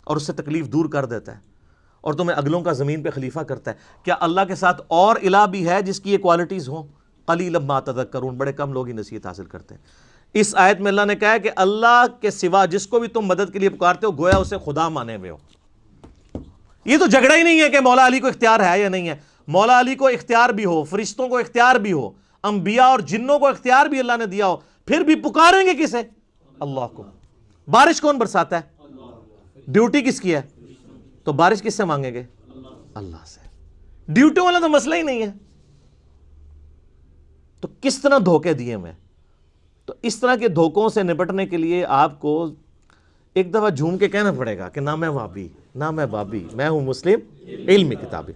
Speaker 1: اور اس سے تکلیف دور کر دیتا ہے اور تمہیں اگلوں کا زمین پہ خلیفہ کرتا ہے؟ کیا اللہ کے ساتھ اور الہ بھی ہے جس کی یہ کوالٹیز ہوں؟ قلیلا ما تذکرون. بڑے کم لوگ ہی نصیحت حاصل کرتے ہیں. اس آیت میں اللہ نے کہا ہے کہ اللہ کے سوا جس کو بھی تم مدد کے لیے پکارتے ہو گویا اسے خدا مانے ہوئے ہو. یہ تو جھگڑا ہی نہیں ہے کہ مولا علی کو اختیار ہے یا نہیں ہے. مولا علی کو اختیار بھی ہو، فرشتوں کو اختیار بھی ہو، انبیاء اور جنوں کو اختیار بھی اللہ نے دیا ہو، پھر بھی پکاریں گے کسے؟ اللہ کو. بارش کون برساتا ہے؟ ڈیوٹی کس کی ہے؟ تو بارش کس سے مانگیں گے؟ اللہ سے. ڈیوٹی والا تو مسئلہ ہی نہیں ہے. تو کس طرح دھوکے دیے میں. تو اس طرح کے دھوکوں سے نپٹنے کے لیے آپ کو ایک دفعہ جھوم کے کہنا پڑے گا کہ نہ میں وابی نہ میں بابی، میں ہوں مسلم علمی کتابی.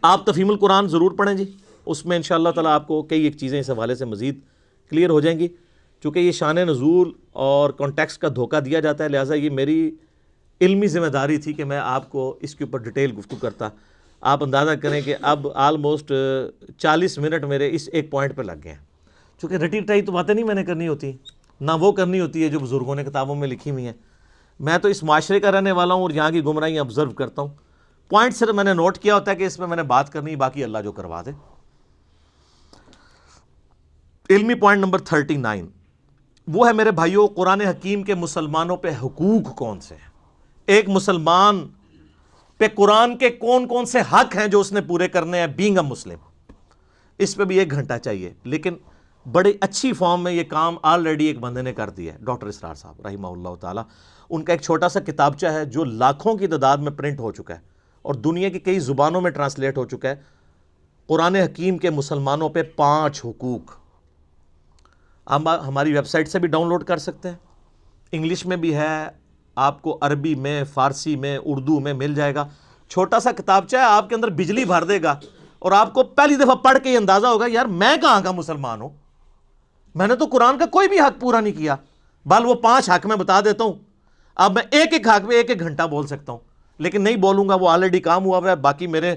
Speaker 1: آپ تفہیم القرآن ضرور پڑھیں جی، اس میں انشاءاللہ تعالیٰ آپ کو کئی ایک چیزیں اس حوالے سے مزید کلیئر ہو جائیں گی. چونکہ یہ شان نزول اور کانٹیکسٹ کا دھوکہ دیا جاتا ہے، لہٰذا یہ میری علمی ذمہ داری تھی کہ میں آپ کو اس کے اوپر ڈیٹیل گفتگو کرتا. آپ اندازہ کریں کہ اب آلموسٹ 40 منٹ میرے اس ایک پوائنٹ پہ لگ گئے ہیں. چونکہ رٹی رٹائی تو باتیں نہیں میں نے کرنی ہوتی، نہ وہ کرنی ہوتی ہے جو بزرگوں نے کتابوں میں لکھی ہوئی ہیں. میں تو اس معاشرے کا رہنے والا ہوں اور یہاں کی گمراہیاں آبزرو کرتا ہوں. پوائنٹ صرف میں نے نوٹ کیا ہوتا ہے کہ اس میں نے بات کرنی، باقی اللہ جو کروا دے. علمی پوائنٹ نمبر 39 وہ ہے میرے بھائیوں قرآن حکیم کے مسلمانوں پہ حقوق کون سے ہیں. ایک مسلمان پہ قرآن کے کون کون سے حق ہیں جو اس نے پورے کرنے ہیں بینگ اے مسلم. اس پہ بھی 1 گھنٹہ چاہیے، لیکن بڑی اچھی فارم میں یہ کام آلریڈی ایک بندے نے کر دیا ہے، ڈاکٹر اسرار صاحب رحمہ اللہ تعالی. ان کا ایک چھوٹا سا کتابچہ ہے جو لاکھوں کی تعداد میں پرنٹ ہو چکا ہے اور دنیا کی کئی زبانوں میں ٹرانسلیٹ ہو چکا ہے. قرآن حکیم کے مسلمانوں پہ 5 حقوق. آپ ہماری ویب سائٹ سے بھی ڈاؤن لوڈ کر سکتے ہیں، انگلش میں بھی ہے، آپ کو عربی میں، فارسی میں، اردو میں مل جائے گا. چھوٹا سا کتابچہ ہے، آپ کے اندر بجلی بھر دے گا اور آپ کو پہلی دفعہ پڑھ کے یہ اندازہ ہوگا یار میں کہاں کا مسلمان ہوں، میں نے تو قرآن کا کوئی بھی حق پورا نہیں کیا. بل وہ 5 حق میں بتا دیتا ہوں. اب میں ایک حق پہ 1 گھنٹہ بول سکتا ہوں، لیکن نہیں بولوں گا، وہ آلریڈی کام ہوا ہوا ہے. باقی میرے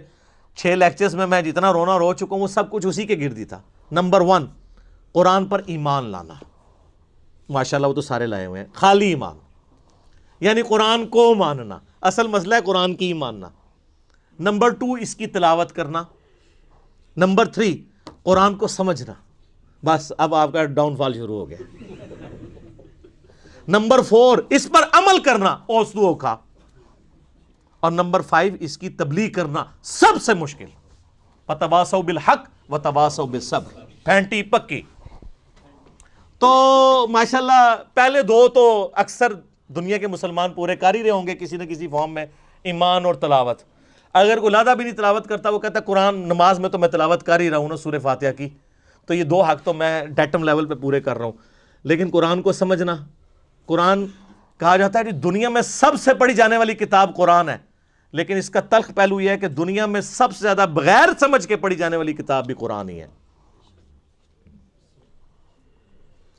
Speaker 1: 6 لیکچرز میں جتنا رونا رو چکا ہوں وہ سب کچھ اسی کے گرد ہی تھا. نمبر 1 قرآن پر ایمان لانا. ماشاءاللہ وہ تو سارے لائے ہوئے ہیں. خالی ایمان یعنی قرآن کو ماننا، اصل مسئلہ ہے قرآن کی ماننا. نمبر 2 اس کی تلاوت کرنا. نمبر 3 قرآن کو سمجھنا. بس اب آپ کا ڈاؤن فال شروع ہو گیا. نمبر 4 اس پر عمل کرنا اوسدو کا. اور نمبر 5 اس کی تبلیغ کرنا سب سے مشکل. وَتَوَاصَوْا بِالْحَقِّ وَتَوَاصَوْا بِالصَّبْرِ. پھینٹی پکی. تو ماشاءاللہ پہلے 2 تو اکثر دنیا کے مسلمان پورے کر ہی رہے ہوں گے کسی نہ کسی فارم میں، ایمان اور تلاوت. اگر کوئی لادہ بھی نہیں تلاوت کرتا، وہ کہتا ہے قرآن نماز میں تو میں تلاوت کر ہی رہا ہوں نا سورہ فاتحہ کی، تو یہ 2 حق تو میں ڈیٹم لیول پہ پورے کر رہا ہوں. لیکن قرآن کو سمجھنا، قرآن کہا جاتا ہے کہ دنیا میں سب سے پڑھی جانے والی کتاب قرآن ہے، لیکن اس کا تلخ پہلو یہ ہے کہ دنیا میں سب سے زیادہ بغیر سمجھ کے پڑھی جانے والی کتاب بھی قرآن ہی ہے.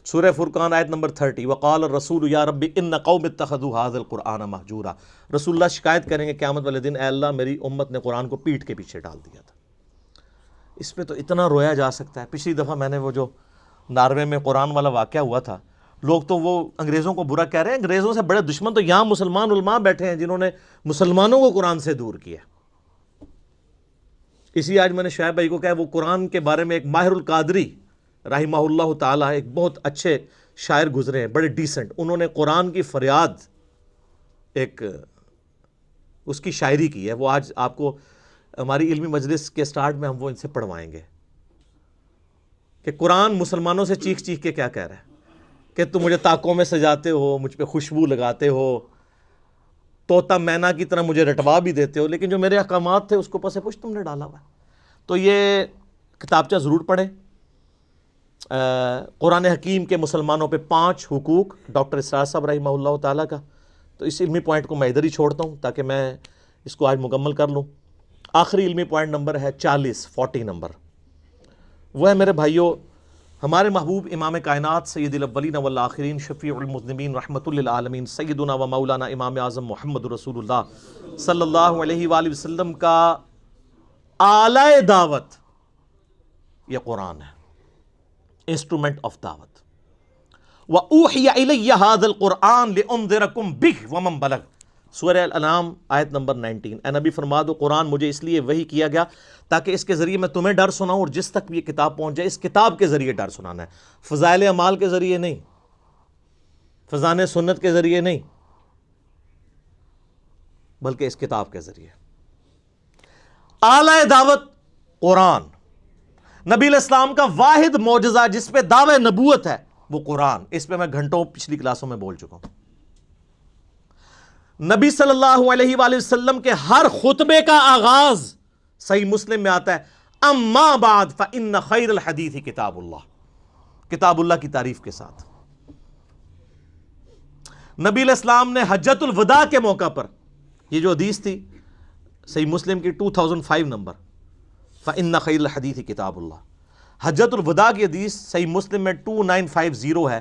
Speaker 1: سورہ فرقان آیت نمبر 30 وقال الرسول یا رب ان قوم اتخذوا هذا القرآن مہجورا. رسول اللہ شکایت کریں گے قیامت والے دن، اے اللہ میری امت نے قرآن کو پیٹ کے پیچھے ڈال دیا تھا. اس پہ تو اتنا رویا جا سکتا ہے. پچھلی دفعہ میں نے وہ جو ناروے میں قرآن والا واقعہ ہوا تھا، لوگ تو وہ انگریزوں کو برا کہہ رہے ہیں. انگریزوں سے بڑے دشمن تو یہاں مسلمان علماء بیٹھے ہیں جنہوں نے مسلمانوں کو قرآن سے دور کیا. اسی آج میں نے شعیب بھائی کو کہا، وہ قرآن کے بارے میں ایک ماہر القادری رحمہ اللہ تعالیٰ ایک بہت اچھے شاعر گزرے ہیں، بڑے ڈیسنٹ. انہوں نے قرآن کی فریاد ایک اس کی شاعری کی ہے. وہ آج آپ کو ہماری علمی مجلس کے سٹارٹ میں ہم وہ ان سے پڑھوائیں گے کہ قرآن مسلمانوں سے چیخ چیخ کے کیا کہہ رہا ہے کہ تم مجھے طاقوں میں سجاتے ہو، مجھ پہ خوشبو لگاتے ہو، طوطا مینا کی طرح مجھے رٹوا بھی دیتے ہو، لیکن جو میرے احکامات تھے اس کو پس پش تم نے ڈالا ہوا ہے. تو یہ کتابچہ ضرور پڑھیں. قرآن حکیم کے مسلمانوں پہ 5 حقوق ڈاکٹر اسرار صاحب رحمہ اللہ تعالیٰ کا. تو اس علمی پوائنٹ کو میں ادھر ہی چھوڑتا ہوں تاکہ میں اس کو آج مکمل کر لوں. آخری علمی پوائنٹ نمبر ہے 40 نمبر. وہ ہے میرے بھائیوں ہمارے محبوب امام کائنات سید الاولین والآخرین شفیع المذنبین رحمۃ للعالمین سیدنا و مولانا امام اعظم محمد رسول اللہ صلی اللہ علیہ وآلہ وسلم کا آلۂ دعوت یہ قرآن ہے، انسٹرومنٹ آف دعوت. وَأُوحِيَ إِلَيَّ هَذَا الْقُرْآنُ لِأُنذِرَكُمْ بِهِ وَمَنْ بَلَغَ. سورہ الانعام آیت نمبر 19. اے نبی فرما دو قرآن مجھے اس لیے وحی کیا گیا تاکہ اس کے ذریعے میں تمہیں ڈر سناؤں اور جس تک بھی یہ کتاب پہنچ جائے اس کتاب کے ذریعے ڈر سنانا ہے. فضائل اعمال کے ذریعے نہیں، فضائل سنت کے ذریعے نہیں، بلکہ اس کتاب کے ذریعے. اعلی دعوت قرآن. نبی علیہ السلام کا واحد معجزہ جس پہ دعوی نبوت ہے وہ قرآن. اس پہ میں گھنٹوں پچھلی کلاسوں میں بول چکا ہوں. نبی صلی اللہ علیہ وآلہ وسلم کے ہر خطبے کا آغاز صحیح مسلم میں آتا ہے اما بعد فإن خیر الحدیث کتاب اللہ، کتاب اللہ کی تعریف کے ساتھ. نبی علیہ السلام نے حجۃ الوداع کے موقع پر یہ جو حدیث تھی صحیح مسلم کی 2005 نمبر فإن خیر الحدیث کتاب اللہ، حجۃ الوداع کی حدیث صحیح مسلم میں 2950 ہے.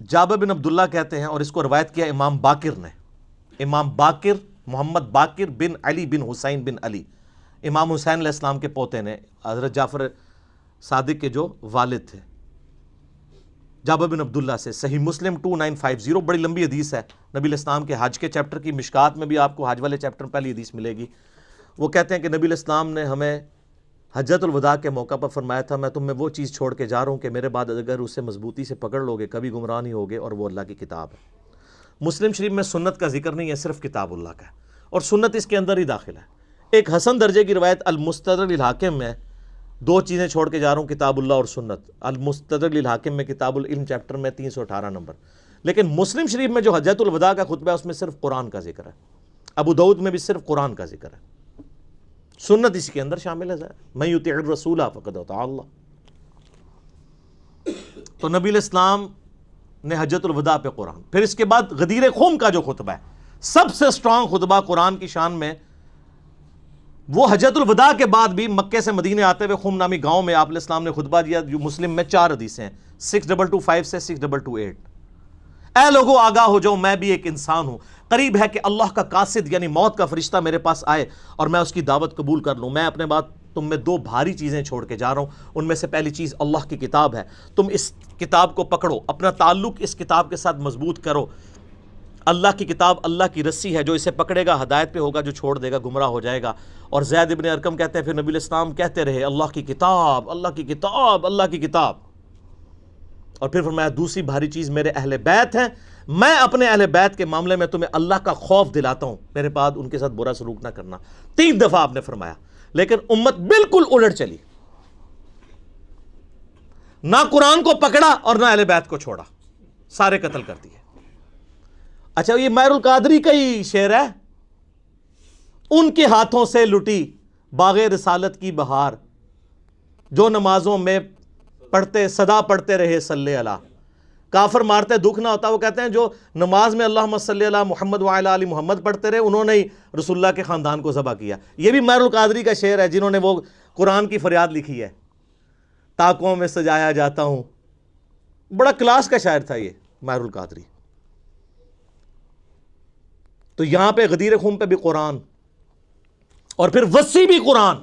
Speaker 1: جابر بن عبداللہ کہتے ہیں اور اس کو روایت کیا امام باقر نے. امام باقر محمد باقر بن علی بن حسین بن علی، امام حسین علیہ السلام کے پوتے نے، حضرت جعفر صادق کے جو والد تھے. جابر بن عبداللہ سے صحیح مسلم 2950، بڑی لمبی حدیث ہے. نبی علیہ السلام کے حج کے چیپٹر کی مشکات میں بھی آپ کو حج والے چیپٹر میں پہلی حدیث ملے گی. وہ کہتے ہیں کہ نبی علیہ السلام نے ہمیں حجۃ الوداع کے موقع پر فرمایا تھا میں تم میں وہ چیز چھوڑ کے جا رہا ہوں کہ میرے بعد اگر اسے مضبوطی سے پکڑ لو گے کبھی گمراہ نہیں ہوگے، اور وہ اللہ کی کتاب ہے۔ مسلم شریف میں سنت کا ذکر نہیں ہے، صرف کتاب اللہ کا ہے، اور سنت اس کے اندر ہی داخل ہے۔ ایک حسن درجے کی روایت المستدرک للحاکم میں دو چیزیں چھوڑ کے جا رہا ہوں، کتاب اللہ اور سنت۔ المستدرک للحاکم میں کتاب العلم چیپٹر میں 318 نمبر، لیکن مسلم شریف میں جو حجۃ الوداع کا خطبہ ہے اس میں صرف قرآن کا ذکر ہے، ابو داؤد میں بھی صرف قرآن کا ذکر ہے، سنت اسی کے اندر شامل ہے۔ من یطع الرسول فقد اطاع اللہ۔ تو نبی الاسلام نے حجۃ الوداع پہ قرآن، پھر اس کے بعد غدیر خم کا جو خطبہ ہے سب سے سٹرانگ خطبہ قرآن کی شان میں، وہ حجۃ الوداع کے بعد بھی مکے سے مدینے آتے ہوئے خم نامی گاؤں میں آپ علیہ السلام نے خطبہ دیا، جو مسلم میں 4 حدیثیں ہیں، 6225 سے 6228۔ اے لوگو آگاہ ہو جاؤ، میں بھی ایک انسان ہوں، قریب ہے کہ اللہ کا قاصد یعنی موت کا فرشتہ میرے پاس آئے اور میں اس کی دعوت قبول کر لوں۔ میں اپنے بعد تم میں 2 بھاری چیزیں چھوڑ کے جا رہا ہوں، ان میں سے پہلی چیز اللہ کی کتاب ہے، تم اس کتاب کو پکڑو، اپنا تعلق اس کتاب کے ساتھ مضبوط کرو۔ اللہ کی کتاب اللہ کی رسی ہے، جو اسے پکڑے گا ہدایت پہ ہوگا، جو چھوڑ دے گا گمراہ ہو جائے گا۔ اور زید ابن ارقم کہتے ہیں پھر نبی الاسلام کہتے رہے اللہ کی کتاب، اللہ کی کتاب، اللہ کی کتاب۔ اور پھر فرمایا دوسری بھاری چیز میرے اہل بیت ہیں، میں اپنے اہل بیت کے معاملے میں تمہیں اللہ کا خوف دلاتا ہوں، میرے بعد ان کے ساتھ برا سلوک نہ کرنا۔ 3 دفعہ آپ نے فرمایا، لیکن امت بالکل الٹ چلی، نہ قرآن کو پکڑا اور نہ اہل بیت کو چھوڑا، سارے قتل کر دیے۔ اچھا یہ ماہر القادری کا ہی شعر ہے، ان کے ہاتھوں سے لٹی باغ رسالت کی بہار، جو نمازوں میں پڑھتے صدا پڑھتے رہے صلی اللہ۔ کافر مارتے دکھ نہ ہوتا، وہ کہتے ہیں جو نماز میں اللہم صلی اللہ محمد وعلی آل محمد پڑھتے رہے انہوں نے ہی رسول اللہ کے خاندان کو ذبح کیا۔ یہ بھی ماہر القادری کا شعر ہے، جنہوں نے وہ قرآن کی فریاد لکھی ہے، تاکوں میں سجایا جاتا ہوں۔ بڑا کلاس کا شاعر تھا یہ ماہر القادری۔ تو یہاں پہ غدیر خم پہ بھی قرآن، اور پھر وسیع بھی قرآن،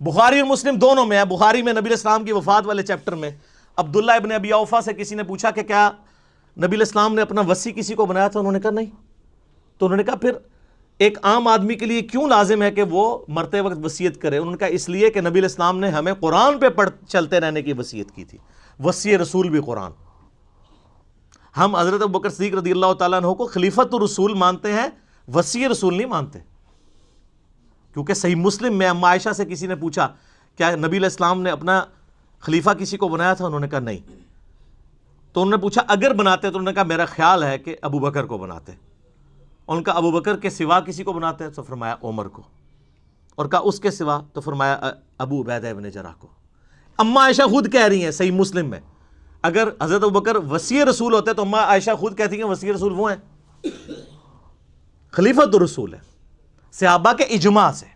Speaker 1: بخاری اور مسلم دونوں میں ہے۔ بخاری میں نبی علیہ السلام کی وفات والے چیپٹر میں عبداللہ ابن ابی اوفا سے کسی نے پوچھا کہ کیا نبی علیہ السلام نے اپنا وصی کسی کو بنایا تھا؟ انہوں نے کہا نہیں۔ تو انہوں نے کہا پھر ایک عام آدمی کے لیے کیوں لازم ہے کہ وہ مرتے وقت وصیت کرے؟ انہوں نے کہا اس لیے کہ نبی علیہ السلام نے ہمیں قرآن پہ چلتے رہنے کی وصیت کی تھی، وصی رسول بھی قرآن۔ ہم حضرت ابوبکر صدیق رضی اللہ تعالیٰ عنہ کو خلیفۃ الرسول مانتے ہیں، وصی رسول نہیں مانتے، کیونکہ صحیح مسلم میں اما عائشہ سے کسی نے پوچھا کیا نبی علیہ السلام نے اپنا خلیفہ کسی کو بنایا تھا؟ انہوں نے کہا نہیں۔ تو انہوں نے پوچھا اگر بناتے تو انہوں نے کہا میرا خیال ہے کہ ابو بکر کو بناتے۔ ان کا ابو بکر کے سوا کسی کو بناتے تو فرمایا عمر کو، اور کہا اس کے سوا تو فرمایا ابو عبیدہ ابن جراح کو۔ اما عائشہ خود کہہ رہی ہیں صحیح مسلم میں، اگر حضرت ابوبکر وصی رسول ہوتے تو اما عائشہ خود کہتی ہیں وصی رسول وہ ہیں، خلیفۃ الرسول ہے، صحابہ کے اجماع سے،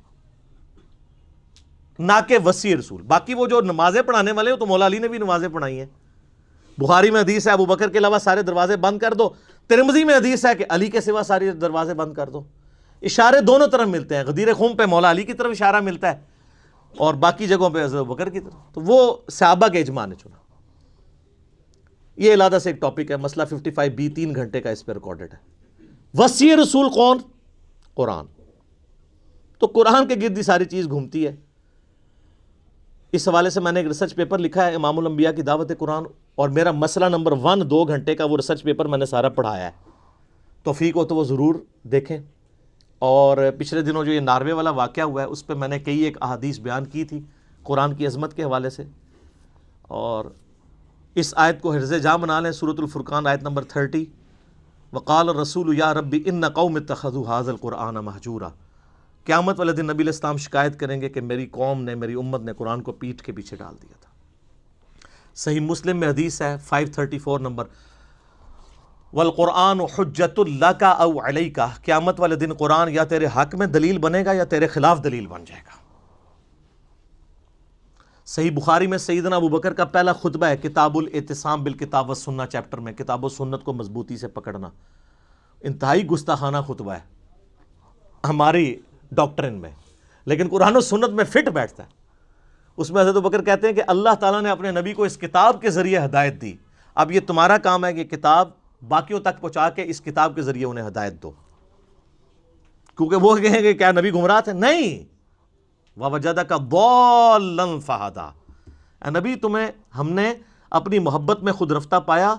Speaker 1: نہ کہ وصی رسول۔ باقی وہ جو نمازیں پڑھانے والے ہیں تو مولا علی نے بھی نمازیں پڑھائی ہیں۔ بخاری میں حدیث ہے ابو بکر کے علاوہ سارے دروازے بند کر دو، ترمذی میں حدیث ہے کہ علی کے سوا سارے دروازے بند کر دو۔ اشارے دونوں طرف ملتے ہیں، غدیر خم پہ مولا علی کی طرف اشارہ ملتا ہے اور باقی جگہوں پہ حضرت ابو بکر کی طرف، تو وہ صحابہ کے اجماع نے چنا۔ یہ علیحدہ سے ایک ٹاپک ہے، مسئلہ 55B 3 گھنٹے کا اس پہ ریکارڈڈ ہے۔ وصی رسول کون؟ قرآن۔ تو قرآن کے گرد ہی ساری چیز گھومتی ہے۔ اس حوالے سے میں نے ایک ریسرچ پیپر لکھا ہے امام الانبیاء کی دعوت قرآن، اور میرا مسئلہ نمبر 1 2 گھنٹے کا وہ ریسرچ پیپر میں نے سارا پڑھایا ہے، توفیق ہو تو وہ ضرور دیکھیں۔ اور پچھلے دنوں جو یہ ناروے والا واقعہ ہوا ہے اس پہ میں نے کئی ایک احادیث بیان کی تھی قرآن کی عظمت کے حوالے سے، اور اس آیت کو حرز جاں بنا لیں، سورۃ الفرقان آیت نمبر 30، وقال الرسول یا ربی ان قوم اتخذوا ھذا القرآن مہجورا۔ قیامت والے دن نبی علیہ السلام شکایت کریں گے کہ میری قوم نے، میری امت نے قرآن کو پیٹھ کے پیچھے ڈال دیا تھا۔ صحیح مسلم میں حدیث ہے 534 نمبر، والقرآن حجت لک او علیک، قیامت والے دن قرآن یا تیرے حق میں دلیل بنے گا یا تیرے خلاف دلیل بن جائے گا۔ صحیح بخاری میں سیدنا ابو بکر کا پہلا خطبہ ہے کتاب الاعتصام بالکتاب والسنہ چیپٹر میں، کتاب و سنت کو مضبوطی سے پکڑنا۔ انتہائی گستاخانہ خطبہ ہے ہماری ڈاکٹرن میں، لیکن قرآن و سنت میں فٹ بیٹھتا ہے۔ اس میں حضرت ابوبکر کہتے ہیں کہ اللہ تعالیٰ نے اپنے نبی کو اس کتاب کے ذریعے ہدایت دی، اب یہ تمہارا کام ہے کہ کتاب باقیوں تک پہنچا کے اس کتاب کے ذریعے انہیں ہدایت دو، کیونکہ وہ کہیں گے کیا نبی گمراہ تھے؟ نہیں، وَوَجَدَكَ ضَالًّا فَهَدَىٰ، اے نبی تمہیں ہم نے اپنی محبت میں خود رفتہ پایا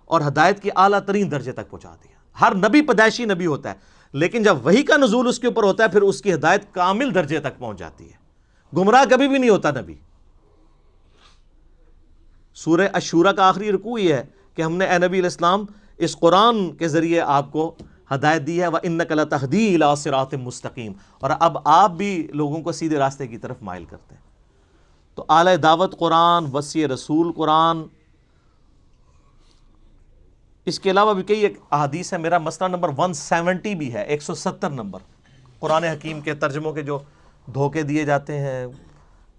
Speaker 1: اور ہدایت کی اعلیٰ ترین درجے تک پہنچا دیا۔ ہر نبی پیدائشی نبی ہوتا ہے، لیکن جب وحی کا نزول اس کے اوپر ہوتا ہے پھر اس کی ہدایت کامل درجے تک پہنچ جاتی ہے، گمراہ کبھی بھی نہیں ہوتا نبی۔ سورہ الشورى کا آخری رکوع یہ ہے کہ ہم نے اے نبی علیہ السلام اس قرآن کے ذریعے آپ کو ہدایت دی ہے، وَإِنَّكَ لَتَهْدِي إِلَىٰ صِرَاطٍ مُسْتَقِيمٍ، اور اب آپ بھی لوگوں کو سیدھے راستے کی طرف مائل کرتے ہیں۔ تو اعلی دعوت قرآن، وصی رسول قرآن، اس کے علاوہ بھی کئی ایک احادیث ہیں۔ میرا مسئلہ نمبر 170 بھی ہے، 170 نمبر، قرآن حکیم کے ترجموں کے جو دھوکے دیے جاتے ہیں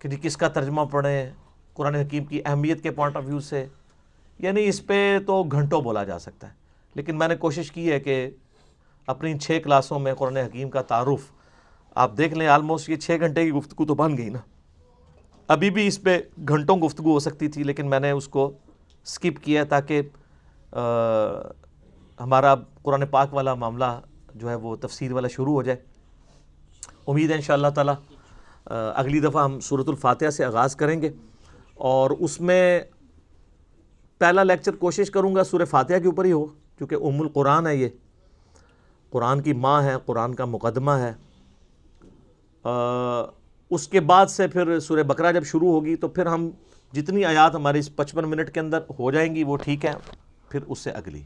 Speaker 1: کہ جی کس کا ترجمہ پڑھیں قرآن حکیم کی اہمیت کے پوائنٹ آف ویو سے، یعنی اس پہ تو گھنٹوں بولا جا سکتا ہے، لیکن میں نے کوشش کی ہے کہ اپنی 6 کلاسوں میں قرآن حکیم کا تعارف آپ دیکھ لیں، آلموسٹ یہ 6 گھنٹے کی گفتگو تو بن گئی نا۔ ابھی بھی اس پہ گھنٹوں گفتگو ہو سکتی تھی، لیکن میں نے اس کو سکپ کیا تاکہ ہمارا قرآن پاک والا معاملہ جو ہے وہ تفسیر والا شروع ہو جائے۔ امید ہے انشاءاللہ تعالی اگلی دفعہ ہم سورۃ الفاتحہ سے آغاز کریں گے، اور اس میں پہلا لیکچر کوشش کروں گا سورہ فاتحہ کے اوپر ہی ہو، کیونکہ ام القرآن ہے، یہ قرآن کی ماں ہے، قرآن کا مقدمہ ہے۔ اس کے بعد سے پھر سورہ بقرہ جب شروع ہوگی تو پھر ہم جتنی آیات ہماری اس 55 منٹ کے اندر ہو جائیں گی وہ ٹھیک ہے، پھر اس سے اگلی۔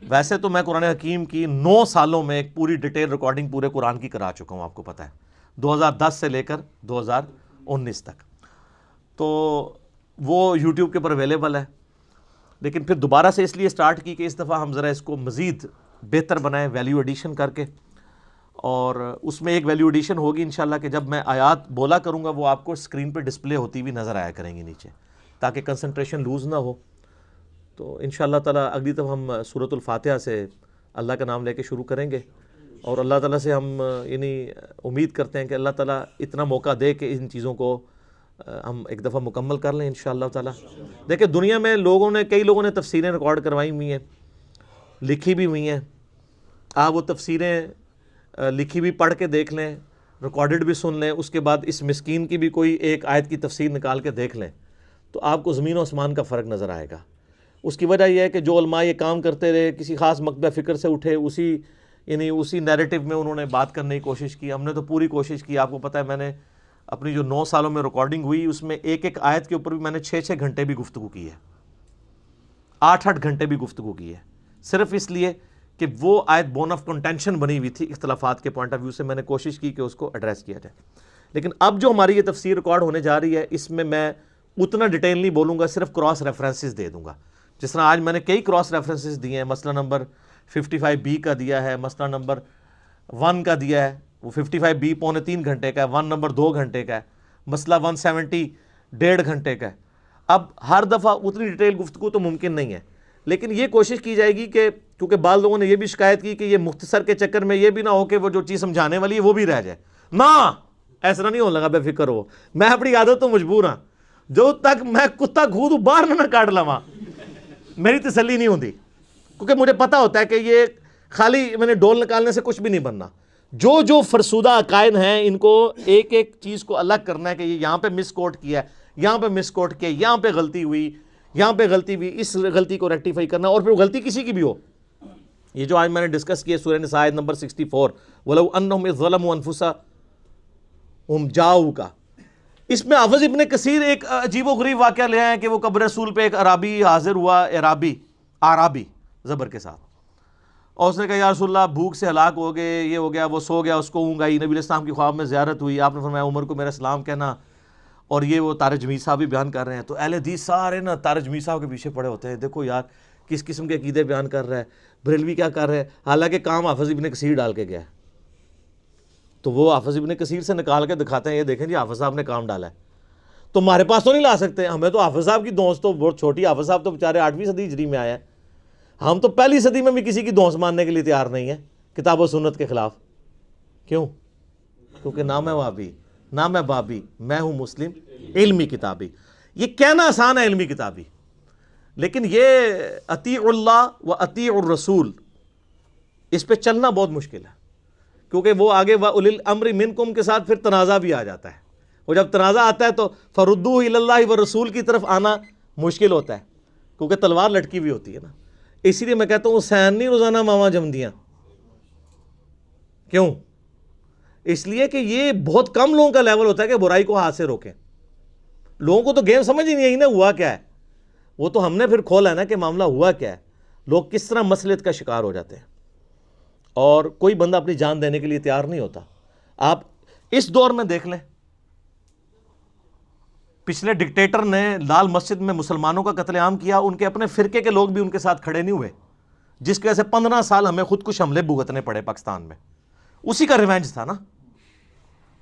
Speaker 1: ویسے تو میں قرآن حکیم کی 9 سالوں میں ایک پوری ڈیٹیل ریکارڈنگ پورے قرآن کی کرا چکا ہوں، آپ کو پتہ ہے، 2010 سے لے کر 2019 تک، تو وہ یوٹیوب کے اوپر اویلیبل ہے۔ لیکن پھر دوبارہ سے اس لیے سٹارٹ کی کہ اس دفعہ ہم ذرا اس کو مزید بہتر بنائیں ویلیو ایڈیشن کر کے، اور اس میں ایک ویلیو ایڈیشن ہوگی انشاءاللہ کہ جب میں آیات بولا کروں گا وہ آپ کو اسکرین پہ ڈسپلے ہوتی ہوئی نظر آیا کریں گی نیچے، تاکہ کنسنٹریشن لوز نہ ہو۔ تو انشاءاللہ تعالی اگلی دفعہ ہم سورۃ الفاتحہ سے اللہ کا نام لے کے شروع کریں گے، اور اللہ تعالیٰ سے ہم یعنی امید کرتے ہیں کہ اللہ تعالیٰ اتنا موقع دے کہ ان چیزوں کو ہم ایک دفعہ مکمل کر لیں انشاءاللہ تعالیٰ۔ دیکھیں دنیا میں کئی لوگوں نے تفسیریں ریکارڈ کروائی ہوئی ہیں، لکھی بھی ہوئی ہیں، آپ وہ تفسیریں لکھی بھی پڑھ کے دیکھ لیں، ریکارڈڈ بھی سن لیں، اس کے بعد اس مسکین کی بھی کوئی ایک آیت کی تفسیر نکال کے دیکھ لیں، تو آپ کو زمین و آسمان کا فرق نظر آئے گا۔ اس کی وجہ یہ ہے کہ جو علماء یہ کام کرتے رہے، کسی خاص مکتبہ فکر سے اٹھے، اسی نیریٹو میں انہوں نے بات کرنے کی کوشش کی۔ ہم نے تو پوری کوشش کی، آپ کو پتہ ہے میں نے اپنی جو 9 سالوں میں ریکارڈنگ ہوئی اس میں ایک آیت کے اوپر بھی میں نے 6 گھنٹے بھی گفتگو کی ہے، 8 گھنٹے بھی گفتگو کی ہے، صرف اس لیے کہ وہ آیت بون آف کنٹینشن بنی ہوئی تھی اختلافات کے پوائنٹ آف ویو سے، میں نے کوشش کی کہ اس کو ایڈریس کیا جائے۔ لیکن اب جو ہماری یہ تفسیر ریکارڈ ہونے جا رہی ہے اس میں میں اتنا ڈیٹیل نہیں بولوں گا، صرف کراس ریفرنسز دے دوں گا۔ جس طرح آج میں نے کئی کراس ریفرنسز دیے ہیں، مسئلہ نمبر 55B کا دیا ہے، مسئلہ نمبر 1 کا دیا ہے، وہ 55B 2.25 گھنٹے کا ہے، 1 نمبر 2 گھنٹے کا ہے، مسئلہ 170 1.5 گھنٹے کا ہے۔ اب ہر دفعہ اتنی ڈیٹیل گفتگو تو ممکن نہیں ہے، لیکن یہ کوشش کی جائے گی کہ کیونکہ بعض لوگوں نے یہ بھی شکایت کی کہ یہ مختصر کے چکر میں یہ بھی نہ ہو کہ وہ جو چیز سمجھانے والی ہے وہ بھی رہ جائے، نہ ایسا نہیں ہونے لگا، بے فکر ہو، میں اپنی عادت تو مجبور ہاں، جو تک میں کتا گھودوں باہر نہ کاٹ لواں میری تسلی نہیں ہوتی، کیونکہ مجھے پتہ ہوتا ہے کہ یہ خالی میں نے ڈول نکالنے سے کچھ بھی نہیں بننا۔ جو فرسودہ عقائد ہیں ان کو ایک ایک چیز کو الگ کرنا ہے کہ یہ یہاں پہ مس کوٹ کیا ہے، یہاں پہ مس کوٹ کیا، یہاں پہ غلطی ہوئی، یہاں پہ غلطی ہوئی، اس غلطی کو ریکٹیفائی کرنا، اور پھر غلطی کسی کی بھی ہو۔ یہ جو آج میں نے ڈسکس کیا سورہ نساء آیت نمبر 64 وَلَوْ أَنَّهُمْ إِذْ ظَلَمُوا أَنفُسَهُمْ جَاءُوكَ کا، اس میں حافظ ابن کثیر ایک عجیب و غریب واقعہ لے آئے کہ وہ قبر رسول پہ ایک عرابی حاضر ہوا، عرابی زبر کے ساتھ، اور اس نے کہا یا رسول اللہ بھوک سے ہلاک ہو گئے، یہ ہو گیا، وہ سو گیا، اس کو اونگ آئی، نبی علیہ السلام کی خواب میں زیارت ہوئی، آپ نے فرمایا عمر کو میرا سلام کہنا، اور یہ وہ تارج میث صاحب بھی بیان کر رہے ہیں۔ تو اہل حدیث سارے نا تارج میث صاحب کے پیچھے پڑے ہوتے ہیں، دیکھو یار کس قسم کے عقیدے بیان کر رہا ہے، بریلوی کیا کر رہا ہے، حالانکہ کام حافظ ابن کثیر ڈال کے گیا ہے۔ تو وہ حافظ ابن کثیر سے نکال کے دکھاتے ہیں، یہ دیکھیں جی حافظ صاحب نے کام ڈالا ہے، تو ہمارے پاس تو نہیں لا سکتے، ہمیں تو حافظ صاحب کی دونس تو بہت چھوٹی، حافظ صاحب تو بیچارے 8ویں صدی ہجری میں آیا ہے، ہم تو پہلی صدی میں بھی کسی کی دونس ماننے کے لیے تیار نہیں ہیں کتاب و سنت کے خلاف۔ کیوں؟ کیونکہ نہ میں وہابی نہ میں بابی، میں ہوں مسلم علمی کتابی۔ یہ کہنا آسان ہے علمی کتابی، لیکن یہ اطیع اللہ و اطیع الرسول، اس پہ چلنا بہت مشکل ہے کیونکہ وہ آگے وَأُولِي الْأَمْرِ مِنْكُمْ کے ساتھ پھر تنازع بھی آ جاتا ہے، وہ جب تنازع آتا ہے تو فَرُدُّوهُ إِلَى اللَّهِ وَالرَّسُولِ کی طرف آنا مشکل ہوتا ہے، کیونکہ تلوار لٹکی ہوئی ہوتی ہے نا۔ اسی لیے میں کہتا ہوں حسین نہیں روزانہ ماما جمدیاں، کیوں؟ اس لیے کہ یہ بہت کم لوگوں کا لیول ہوتا ہے کہ برائی کو ہاتھ سے روکیں۔ لوگوں کو تو گیم سمجھ ہی نہیں آئی نا ہوا کیا ہے، وہ تو ہم نے پھر کھولا ہے نا کہ معاملہ ہوا کیا ہے، لوگ کس طرح مسلط کا شکار ہو جاتے ہیں، اور کوئی بندہ اپنی جان دینے کے لیے تیار نہیں ہوتا۔ آپ اس دور میں دیکھ لیں، پچھلے ڈکٹیٹر نے لال مسجد میں مسلمانوں کا قتل عام کیا، ان کے اپنے فرقے کے لوگ بھی ان کے ساتھ کھڑے نہیں ہوئے، جس کی وجہ سے 15 سال ہمیں خودکش حملے بھگتنے پڑے پاکستان میں، اسی کا ریونج تھا نا۔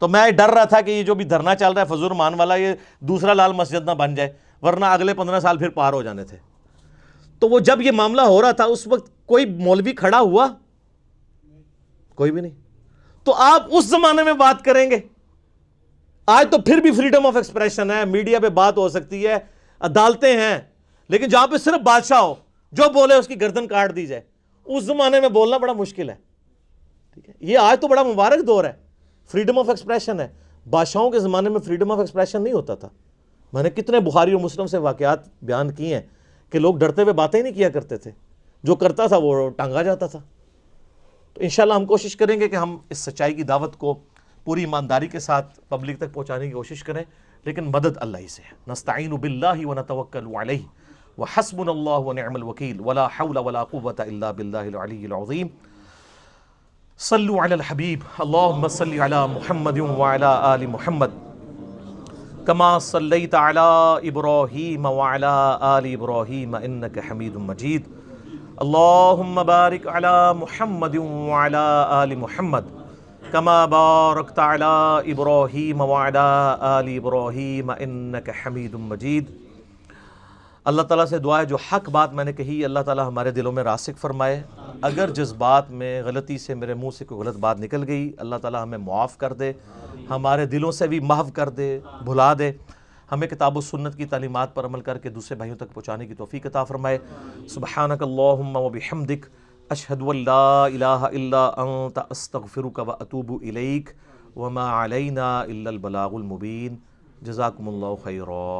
Speaker 1: تو میں ڈر رہا تھا کہ یہ جو بھی دھرنا چل رہا ہے فضول مان والا، یہ دوسرا لال مسجد نہ بن جائے، ورنہ اگلے 15 سال پھر پار ہو جانے تھے۔ تو وہ جب یہ معاملہ ہو رہا تھا اس وقت کوئی مولوی کھڑا ہوا؟ کوئی بھی نہیں۔ تو آپ اس زمانے میں بات کریں گے؟ آج تو پھر بھی فریڈم آف ایکسپریشن ہے، میڈیا پہ بات ہو سکتی ہے، عدالتیں ہیں، لیکن جہاں پہ صرف بادشاہ ہو، جو بولے اس کی گردن کاٹ دی جائے، اس زمانے میں بولنا بڑا مشکل ہے۔ ٹھیک ہے، یہ آج تو بڑا مبارک دور ہے، فریڈم آف ایکسپریشن ہے۔ بادشاہوں کے زمانے میں فریڈم آف ایکسپریشن نہیں ہوتا تھا۔ میں نے کتنے بخاری اور مسلم سے واقعات بیان کیے ہیں کہ لوگ ڈرتے ہوئے باتیں ہی نہیں کیا کرتے تھے، جو کرتا تھا وہ ٹانگا جاتا تھا۔ تو انشاءاللہ ہم کوشش کریں گے کہ ہم اس سچائی کی دعوت کو پوری ایمانداری کے ساتھ پبلک تک پہنچانے کی کوشش کریں، لیکن مدد اللہ ہی سے ہے۔ نستعین باللہ ونتوکل علیہ وحسبنا اللہ ونعم الوکیل ولا حول ولا قوة الا باللہ العلی العظیم۔ صلوا علی الحبیب اللہم صلی علی محمد وعلی آل محمد کما صلیت علی ابراہیم وعلی آل ابراہیم انک حمید مجید۔ اللہم بارک علی محمد وعلی آل محمد کما بارکت علی ابراہیم وعلی آل ابراہیم انک حمید مجید۔ اللہ تعالیٰ سے دعا ہے جو حق بات میں نے کہی اللہ تعالیٰ ہمارے دلوں میں راسخ فرمائے، اگر جس بات میں غلطی سے میرے منہ سے کوئی غلط بات نکل گئی اللہ تعالیٰ ہمیں معاف کر دے، ہمارے دلوں سے بھی محو کر دے، بھلا دے، ہمیں کتاب و سنت کی تعلیمات پر عمل کر کے دوسرے بھائیوں تک پہنچانے کی توفیق عطا فرمائے۔ سبحانک اللہم و بحمدک اشہد ان لا الہ الا انت استغفرک و اتوب الیک وما علینا الا البلاغ المبین۔ جزاکم اللہ خیرا۔